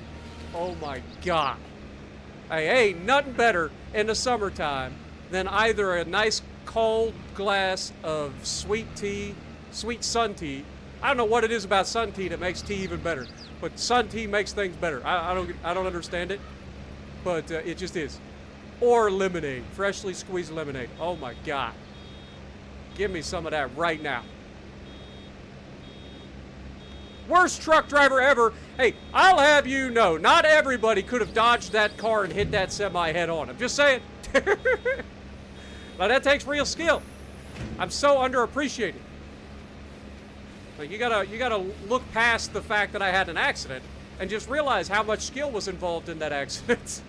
Oh my God. Hey, ain't nothing better in the summertime than either a nice cold glass of sweet tea, sweet sun tea. I don't know what it is about sun tea that makes tea even better. But sun tea makes things better. I don't understand it, but it just is. Or lemonade, freshly squeezed lemonade. Oh my God. Give me some of that right now. Worst truck driver ever. Hey, I'll have you know, not everybody could have dodged that car and hit that semi head on. I'm just saying. Now that takes real skill. I'm so underappreciated. Like you gotta look past the fact that I had an accident and just realize how much skill was involved in that accident.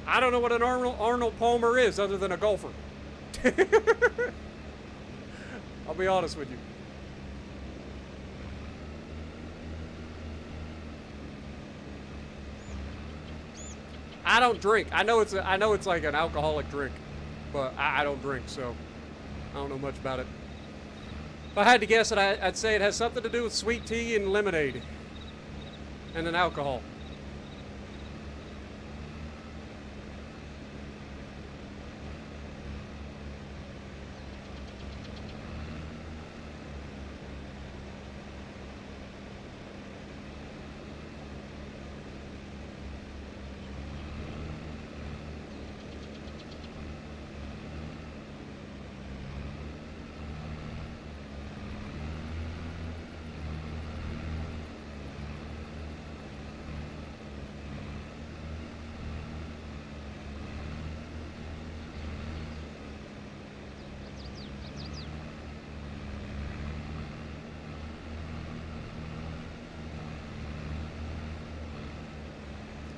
I don't know what an Arnold Palmer is other than a golfer. I'll be honest with you. I don't drink. I know it's like an alcoholic drink, but I don't drink, so I don't know much about it. If I had to guess it, I'd say it has something to do with sweet tea and lemonade, and an alcohol.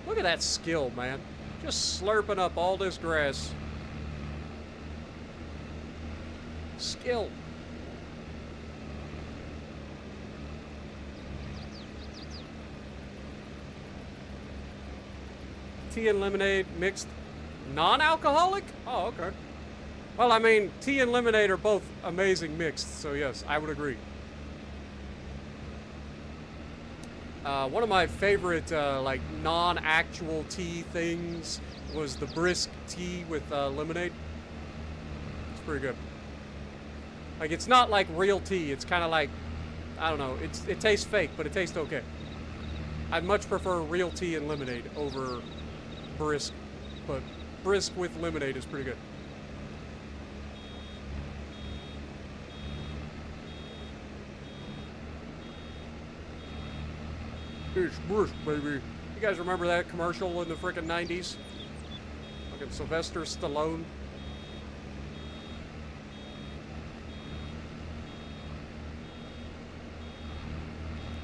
Look at that skill, man. Just slurping up all this grass. Skill. Tea and lemonade mixed non-alcoholic? Oh, okay. Well, I mean, tea and lemonade are both amazing mixed, so yes, I would agree. One of my favorite, like, non-actual tea things was the brisk tea with lemonade. It's pretty good. Like, it's not like real tea. It's kind of like, I don't know. It tastes fake, but it tastes okay. I'd much prefer real tea and lemonade over brisk, but brisk with lemonade is pretty good. It's brisk, baby. You guys remember that commercial in the frickin' 90s? Fucking Sylvester Stallone.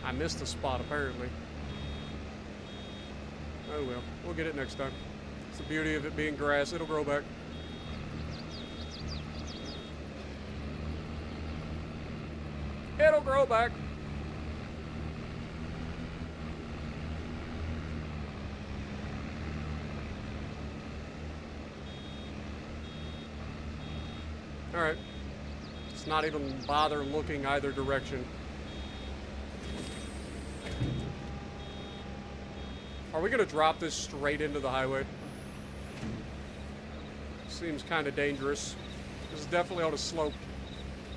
I missed a spot, apparently. Oh well, we'll get it next time. It's the beauty of it being grass. It'll grow back. It'll grow back. Alright. Let's not even bother looking either direction. Are we gonna drop this straight into the highway? Seems kind of dangerous. This is definitely on a slope.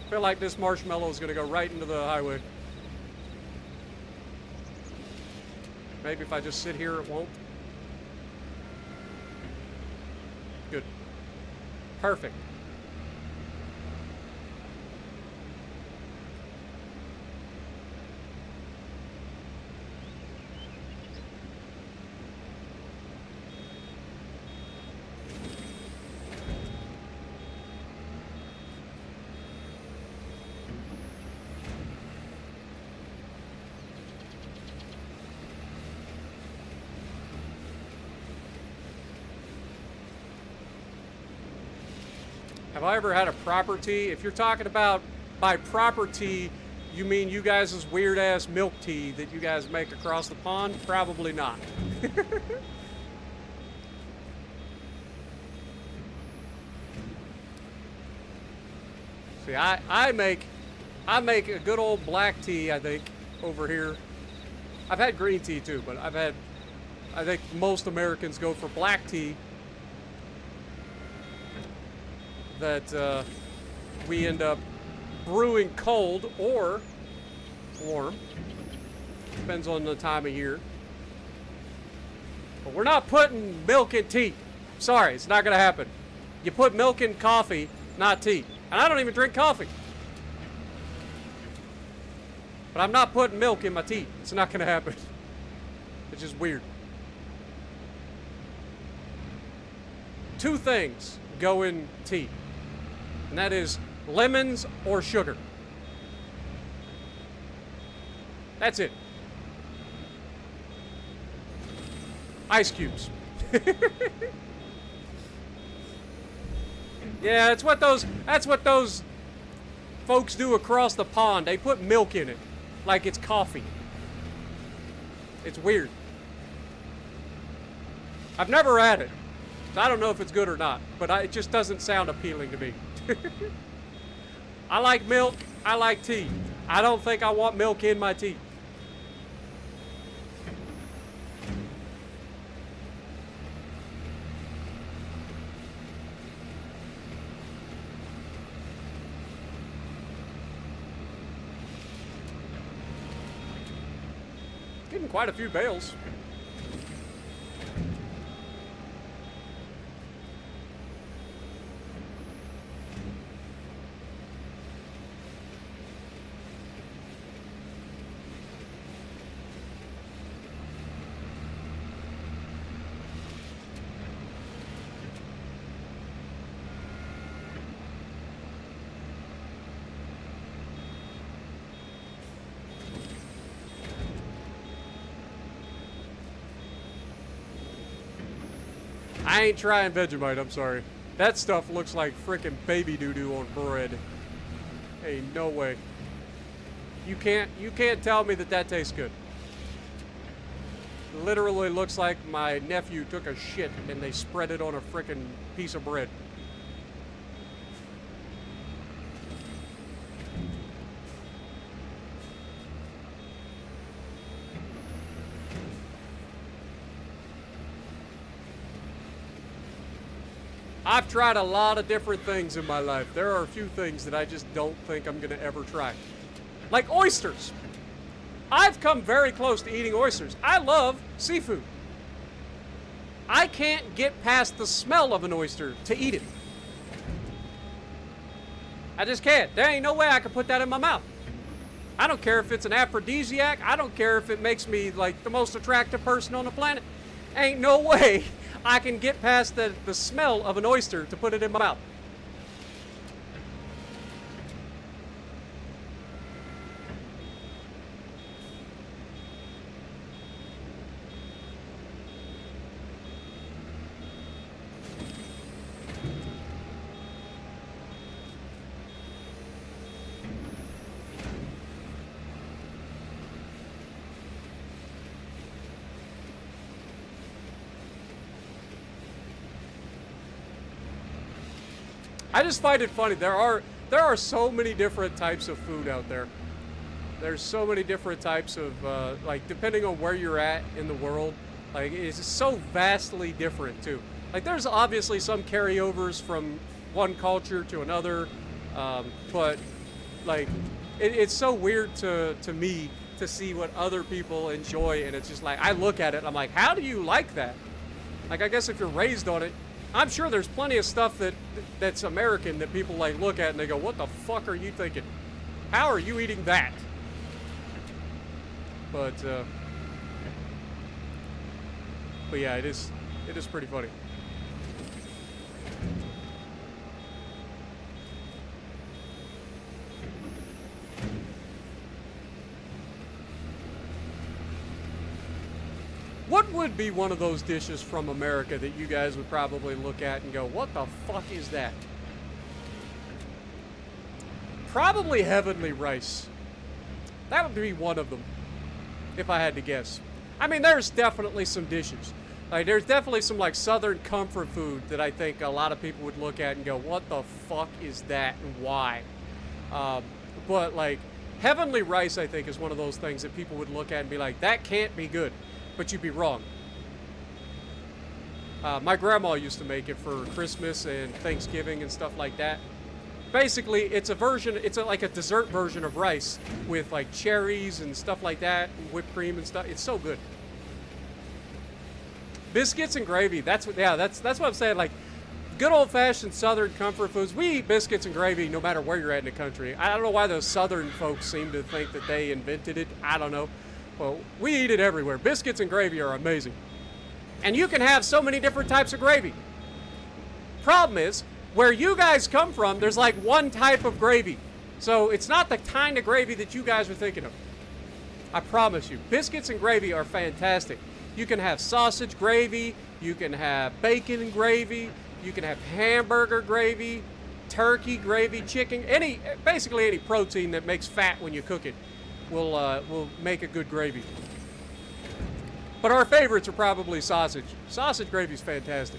I feel like this marshmallow is gonna go right into the highway. Maybe if I just sit here, it won't. Good. Perfect. Have I ever had a proper tea? If you're talking about by proper tea, you mean you guys' weird ass milk tea that you guys make across the pond? Probably not. See, I make a good old black tea, I think, over here. I've had green tea too, but I think most Americans go for black tea. That we end up brewing cold or warm. Depends on the time of year. But we're not putting milk in tea. Sorry, it's not going to happen. You put milk in coffee, not tea. And I don't even drink coffee. But I'm not putting milk in my tea. It's not going to happen. It's just weird. Two things go in tea. And that is lemons or sugar. That's it. Ice cubes. Yeah, that's what those folks do across the pond. They put milk in it like it's coffee. It's weird. I've never had it. So I don't know if it's good or not, but it just doesn't sound appealing to me. I like milk. I like tea. I don't think I want milk in my tea. Getting quite a few bales. I ain't trying Vegemite, I'm sorry. That stuff looks like frickin' baby doo-doo on bread. Hey, no way. You can't tell me that tastes good. Literally looks like my nephew took a shit and they spread it on a frickin' piece of bread. I've tried a lot of different things in my life. There are a few things that I just don't think I'm gonna ever try. Like oysters. I've come very close to eating oysters. I love seafood. I can't get past the smell of an oyster to eat it. I just can't. There ain't no way I can put that in my mouth. I don't care if it's an aphrodisiac. I don't care if it makes me like the most attractive person on the planet. Ain't no way I can get past the smell of an oyster to put it in my mouth. I just find it funny. There are so many different types of food out there. There's so many different types of like depending on where you're at in the world, like it's so vastly different too. Like there's obviously some carryovers from one culture to another, but like it's so weird to me to see what other people enjoy, and it's just like I look at it and I'm like, how do you like that? Like I guess if you're raised on it. I'm sure there's plenty of stuff that's American that people like look at and they go, what the fuck are you thinking? How are you eating that? But yeah, it is pretty funny. What would be one of those dishes from America that you guys would probably look at and go, what the fuck is that? Probably heavenly rice. That would be one of them, if I had to guess. I mean, there's definitely some dishes. Like, there's definitely some, like, southern comfort food that I think a lot of people would look at and go, what the fuck is that and why? But, like, heavenly rice, I think, is one of those things that people would look at and be like, that can't be good. But you'd be wrong. My grandma used to make it for Christmas and Thanksgiving and stuff like that. Basically, it's a version, like a dessert version of rice with like cherries and stuff like that, and whipped cream and stuff. It's so good. Biscuits and gravy. That's what I'm saying. Like good old-fashioned Southern comfort foods. We eat biscuits and gravy no matter where you're at in the country. I don't know why those Southern folks seem to think that they invented it. I don't know. Well, we eat it everywhere. Biscuits and gravy are amazing. And you can have so many different types of gravy. Problem is, where you guys come from, there's like one type of gravy. So it's not the kind of gravy that you guys are thinking of. I promise you. Biscuits and gravy are fantastic. You can have sausage gravy. You can have bacon gravy. You can have hamburger gravy, turkey gravy, chicken. Basically any protein that makes fat when you cook it will make a good gravy. But our favorites are probably sausage. Sausage gravy is fantastic.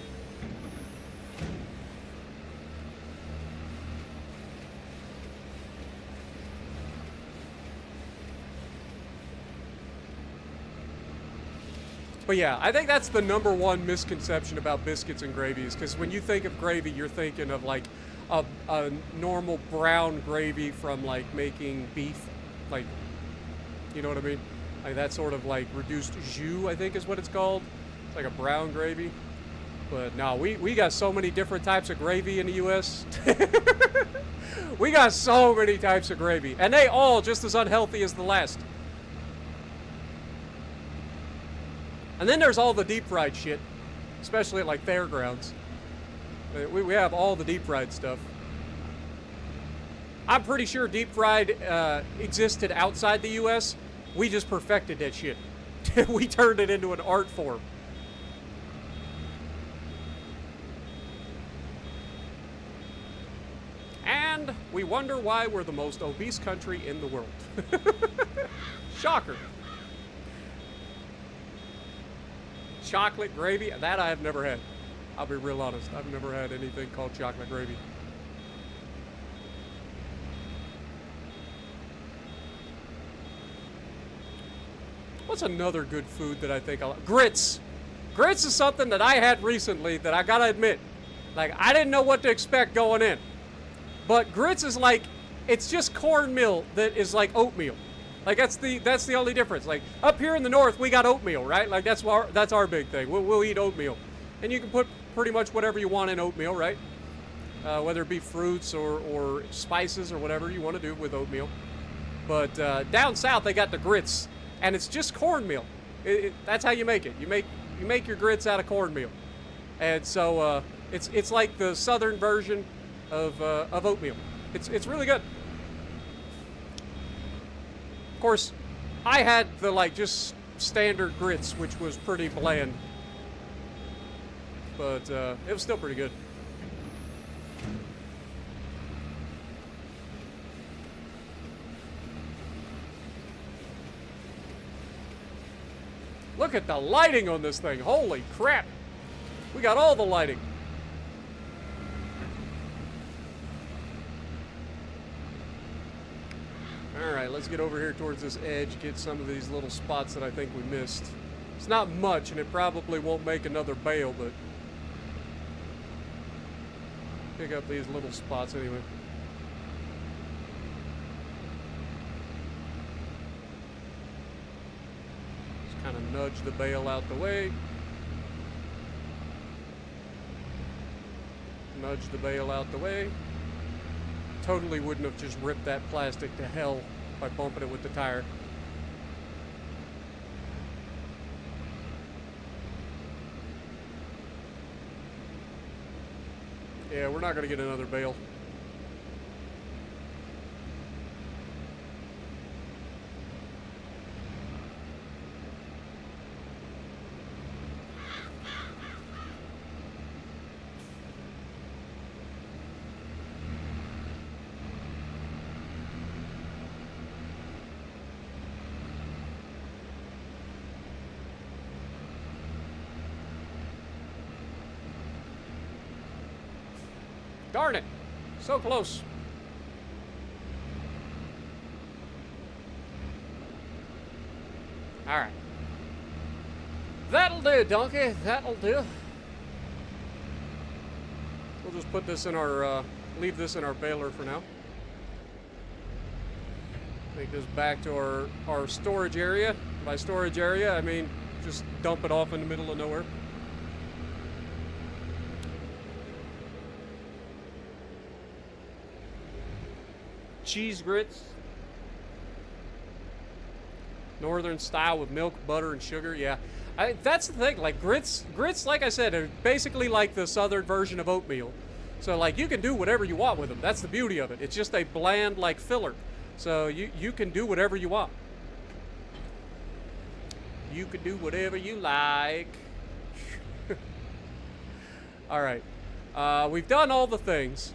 But yeah, I think that's the #1 misconception about biscuits and gravies, because when you think of gravy, you're thinking of like a normal brown gravy from like making beef, like, you know what I mean? Like that sort of like reduced jus, I think is what it's called. It's like a brown gravy. But no, we got so many different types of gravy in the U.S. We got so many types of gravy, and they all just as unhealthy as the last. And then there's all the deep fried shit, especially at like fairgrounds. We have all the deep fried stuff. I'm pretty sure deep fried existed outside the U.S. We just perfected that shit. We turned it into an art form. And we wonder why we're the most obese country in the world. Shocker. Chocolate gravy, that I have never had. I'll be real honest. I've never had anything called chocolate gravy. What's another good food that I think I like? Grits. Grits is something that I had recently that I gotta admit, Like, I didn't know what to expect going in. But grits is like, it's just cornmeal that is like oatmeal. Like, that's the only difference. Like, up here in the north, we got oatmeal, right? Like, that's our big thing. We'll eat oatmeal. And you can put pretty much whatever you want in oatmeal, right? Whether it be fruits or spices or whatever you want to do with oatmeal. But down south, they got the grits. And it's just cornmeal. That's how you make it. You make your grits out of cornmeal. And so it's like the southern version of oatmeal. It's really good. Of course, I had the like just standard grits, which was pretty bland, but it was still pretty good. Look at the lighting on this thing. Holy crap. We got all the lighting. Alright, let's get over here towards this edge, get some of these little spots that I think we missed. It's not much, and it probably won't make another bale, but pick up these little spots anyway. Just kind of nudge the bale out the way. Nudge the bale out the way. Totally wouldn't have just ripped that plastic to hell by bumping it with the tire. Yeah, we're not going to get another bale. Darn it. So close. Alright. That'll do, donkey. That'll do. We'll just put this in our, leave this in our baler for now. Take this back to our storage area. By storage area, I mean just dump it off in the middle of nowhere. Cheese grits. Northern style with milk, butter, and sugar. Yeah, that's the thing. Like grits, like I said, are basically like the southern version of oatmeal. So like you can do whatever you want with them. That's the beauty of it. It's just a bland like filler. So you can do whatever you want. You can do whatever you like. All right, we've done all the things.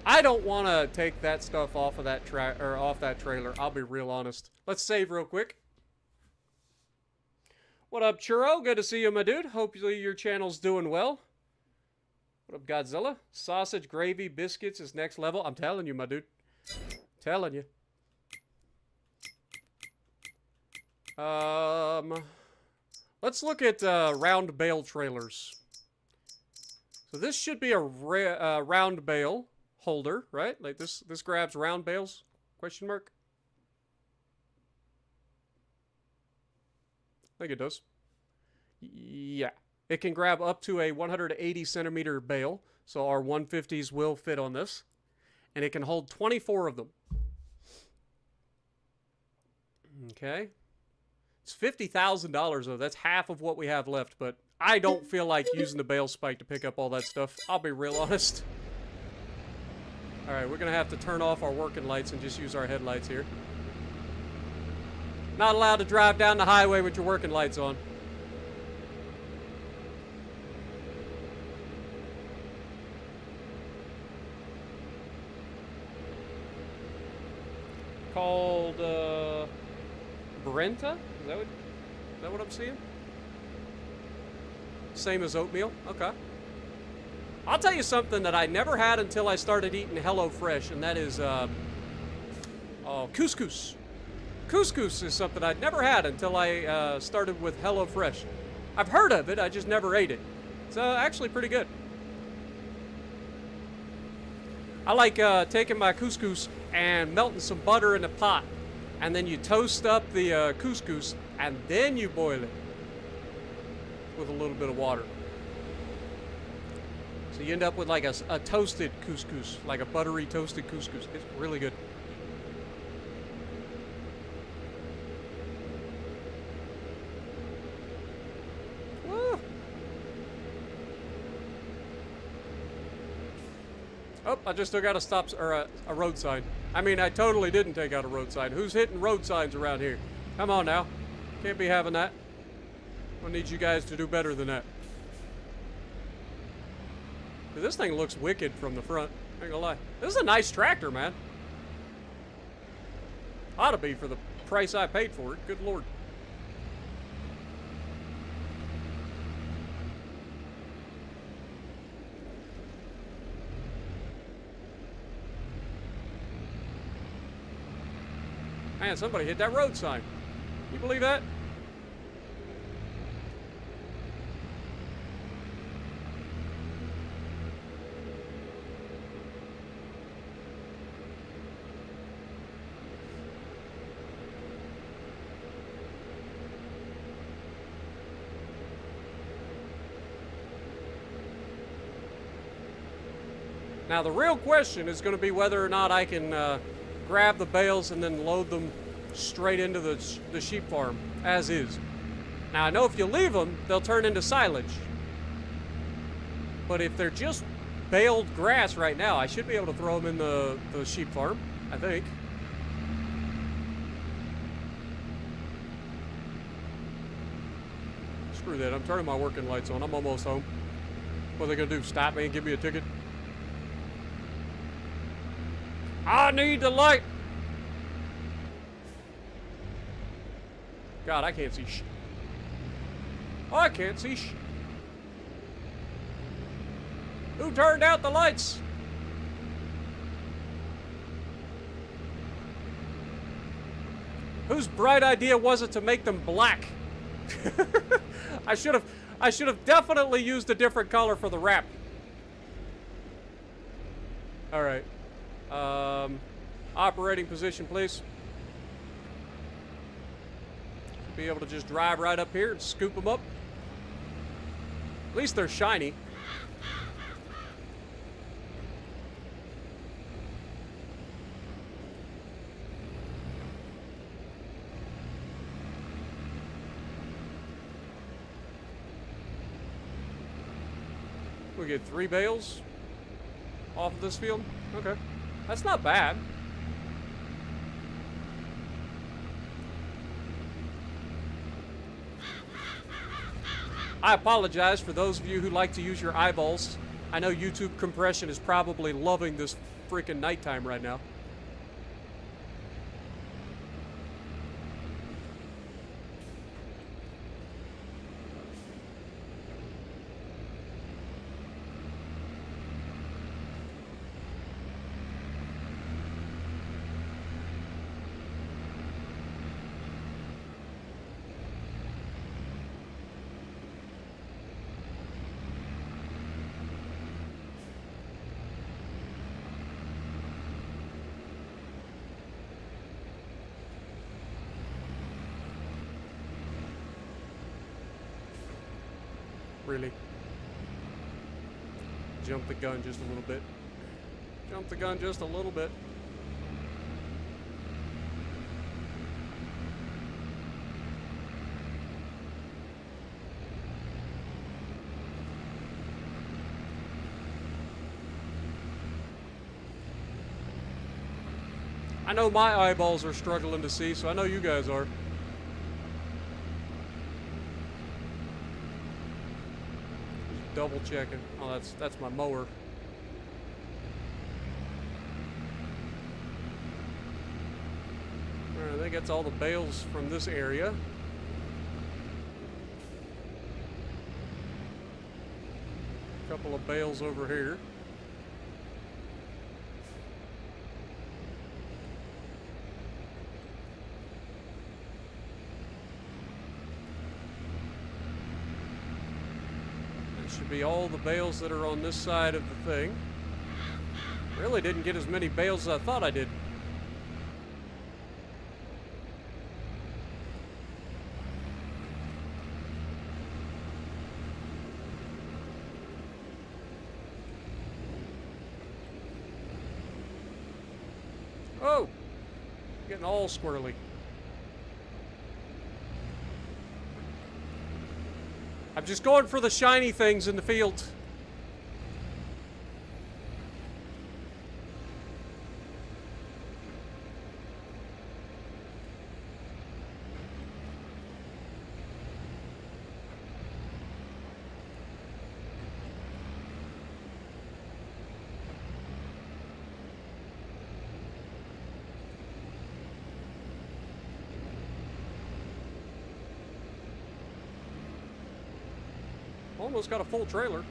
I don't want to take that stuff off of that off that trailer. I'll be real honest. Let's save real quick. What up, Churro? Good to see you, my dude. Hopefully your channel's doing well. What up, Godzilla? Sausage, gravy, biscuits is next level. I'm telling you, my dude. Telling you. Let's look at round bale trailers. So this should be a round bale holder, right? Like this grabs round bales? Question mark? I think it does. Yeah. It can grab up to a 180 centimeter bale, so our 150s will fit on this. And it can hold 24 of them. Okay. It's $50,000 though. That's half of what we have left, but I don't feel like using the bale spike to pick up all that stuff. I'll be real honest. Alright, we're going to have to turn off our working lights and just use our headlights here. Not allowed to drive down the highway with your working lights on. Called, Brenta? Is that what I'm seeing? Same as oatmeal? Okay. I'll tell you something that I never had until I started eating HelloFresh, and that is, couscous. Couscous is something I'd never had until I started with HelloFresh. I've heard of it, I just never ate it. It's actually pretty good. I like taking my couscous and melting some butter in a pot, and then you toast up the couscous, and then you boil it with a little bit of water. So you end up with like a toasted couscous, like a buttery toasted couscous. It's really good. Woo. Oh, I just took out a stop or a road sign. I mean, I totally didn't take out a road sign. Who's hitting road signs around here? Come on now. Can't be having that. I need you guys to do better than that. This thing looks wicked from the front. I ain't gonna lie. This is a nice tractor, man. Ought to be for the price I paid for it. Good lord. Man, somebody hit that road sign. Can you believe that? Now the real question is going to be whether or not I can grab the bales and then load them straight into the sheep farm, as is. Now I know if you leave them, they'll turn into silage. But if they're just baled grass right now, I should be able to throw them in the sheep farm, I think. Screw that, I'm turning my working lights on. I'm almost home. What are they going to do, stop me and give me a ticket? I need the light. God, I can't see shit. I can't see shit. Who turned out the lights? Whose bright idea was it to make them black? I should have definitely used a different color for the wrap. All right. Operating position, please. Be able to just drive right up here and scoop them up. At least they're shiny. We get 3 bales off of this field. Okay. That's not bad. I apologize for those of you who like to use your eyeballs. I know YouTube compression is probably loving this freaking nighttime right now. Really. Jump the gun just a little bit. Jump the gun just a little bit. I know my eyeballs are struggling to see, so I know you guys are. Double checking. Oh, that's my mower. All right, I think that's all the bales from this area. A couple of bales over here. should be all the bales that are on this side of the thing. Really didn't get as many bales as I thought I did. Oh! Getting all squirrely. I'm just going for the shiny things in the field. Almost got a full trailer.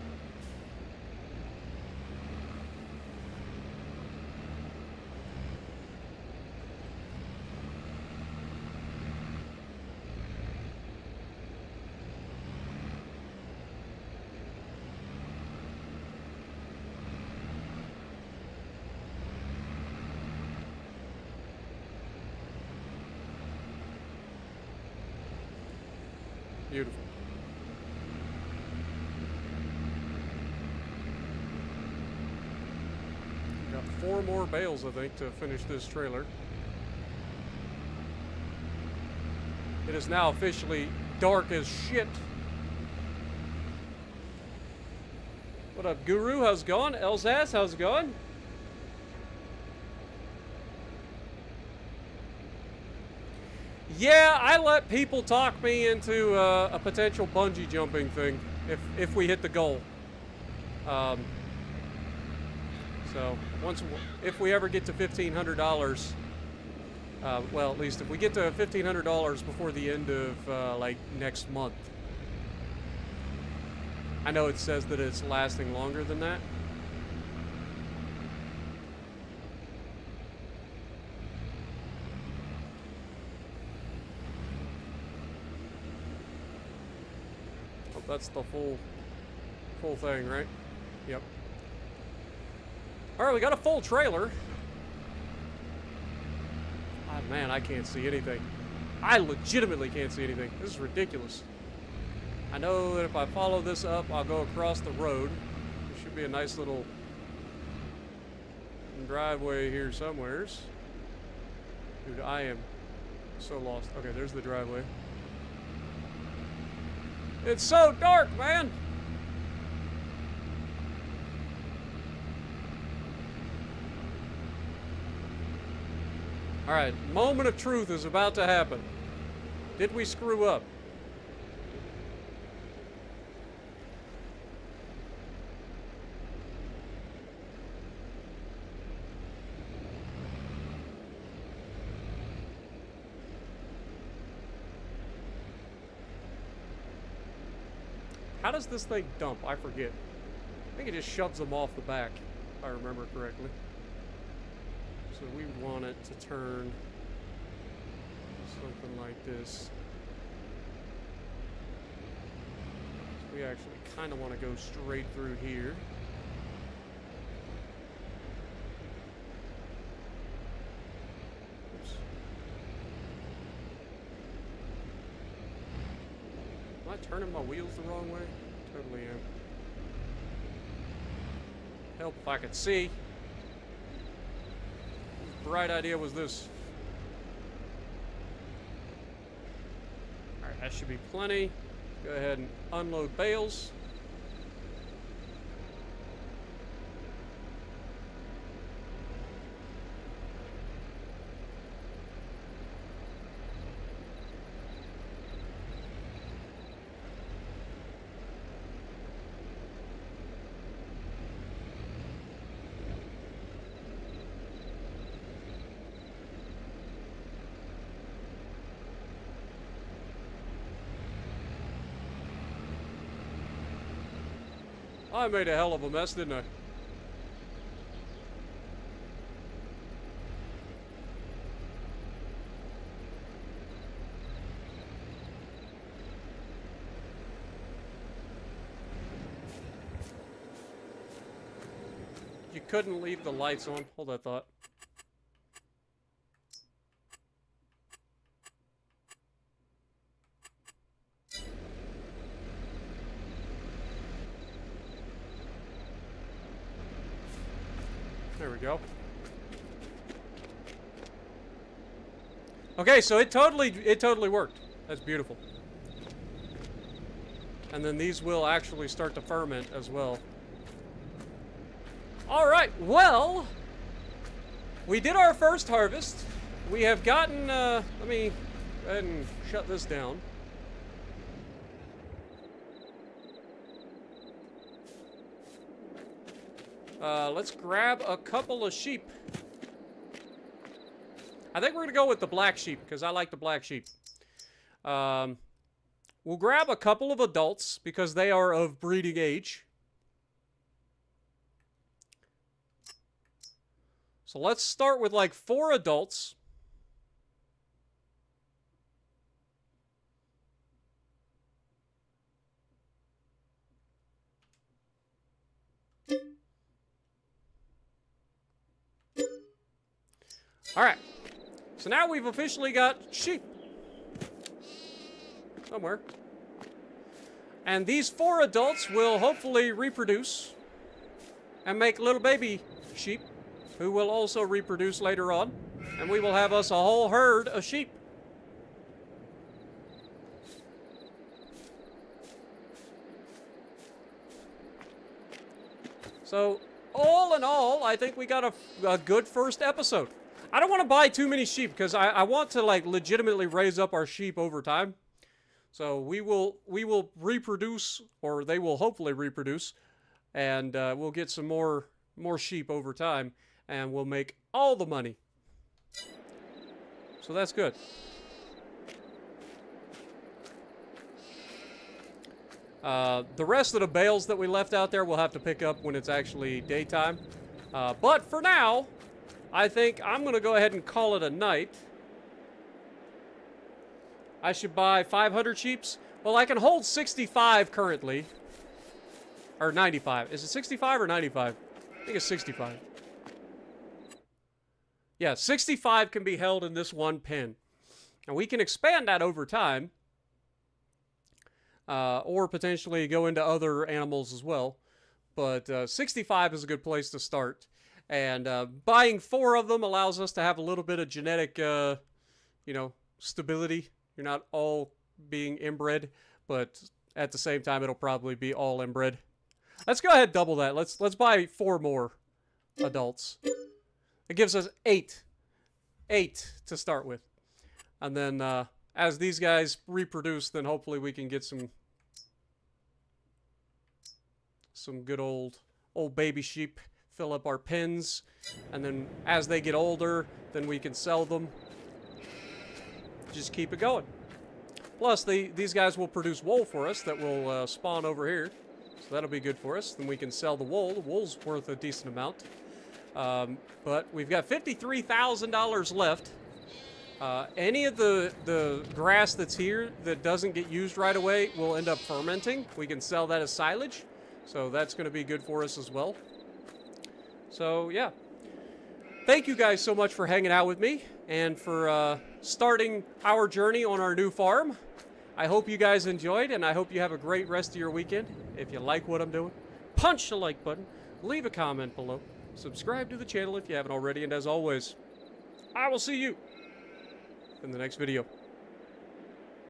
Beautiful. Got 4 more bales, I think, to finish this trailer. It is now officially dark as shit. What up, Guru? How's it going? Elzaz, how's it going? Yeah, I let people talk me into a potential bungee jumping thing if we hit the goal. So if we ever get to $1,500, well, at least if we get to $1,500 before the end of like next month. I know it says that it's lasting longer than that. Oh, that's the full thing, right? Yep. All right, we got a full trailer. Ah, man, I can't see anything. I legitimately can't see anything. This is ridiculous. I know that if I follow this up, I'll go across the road. There should be a nice little driveway here somewheres. Dude, I am so lost. Okay, there's the driveway. It's so dark, man! Alright, moment of truth is about to happen. Did we screw up? How does this thing dump? I forget. I think it just shoves them off the back, if I remember correctly. So we want it to turn something like this. So we actually kind of want to go straight through here. Oops. Am I turning my wheels the wrong way? Totally am. Help if I could see. Whose bright idea was this? Alright, that should be plenty. Go ahead and unload bales. I made a hell of a mess, didn't I? you couldn't leave the lights on. Hold that thought. There we go. Okay, so it totally worked. That's beautiful. And then these will actually start to ferment as well. All right, well, we did our first harvest. We have gotten, let me go ahead and shut this down. Let's grab a couple of sheep. I think we're going to go with the black sheep because I like the black sheep. We'll grab a couple of adults because they are of breeding age. So let's start with like 4 adults. All right. So now we've officially got sheep. Somewhere. And these 4 adults will hopefully reproduce and make little baby sheep who will also reproduce later on. And we will have us a whole herd of sheep. So, all in all, I think we got a good first episode. I don't want to buy too many sheep because I want to like legitimately raise up our sheep over time. So we will reproduce, or they will hopefully reproduce, and we'll get some more sheep over time, and we'll make all the money. So that's good. The rest of the bales that we left out there we'll have to pick up when it's actually daytime. But for now, I think I'm going to go ahead and call it a night. I should buy 500 sheeps. Well, I can hold 65 currently. Or 95. Is it 65 or 95? I think it's 65. Yeah, 65 can be held in this one pen. And we can expand that over time. Or potentially go into other animals as well. But 65 is a good place to start. And buying 4 of them allows us to have a little bit of genetic, stability. You're not all being inbred, but at the same time, it'll probably be all inbred. Let's go ahead and double that. Let's buy 4 more adults. It gives us 8 to start with. And then as these guys reproduce, then hopefully we can get some good old baby sheep, fill up our pens, and then as they get older, then we can sell them. Just keep it going. Plus, these guys will produce wool for us that will spawn over here. So that'll be good for us. Then we can sell the wool. The wool's worth a decent amount. But we've got $53,000 left. Any of the grass that's here that doesn't get used right away will end up fermenting. We can sell that as silage. So that's going to be good for us as well. So, yeah. Thank you guys so much for hanging out with me and for starting our journey on our new farm. I hope you guys enjoyed, and I hope you have a great rest of your weekend. If you like what I'm doing, punch the like button, leave a comment below, subscribe to the channel if you haven't already, and as always, I will see you in the next video.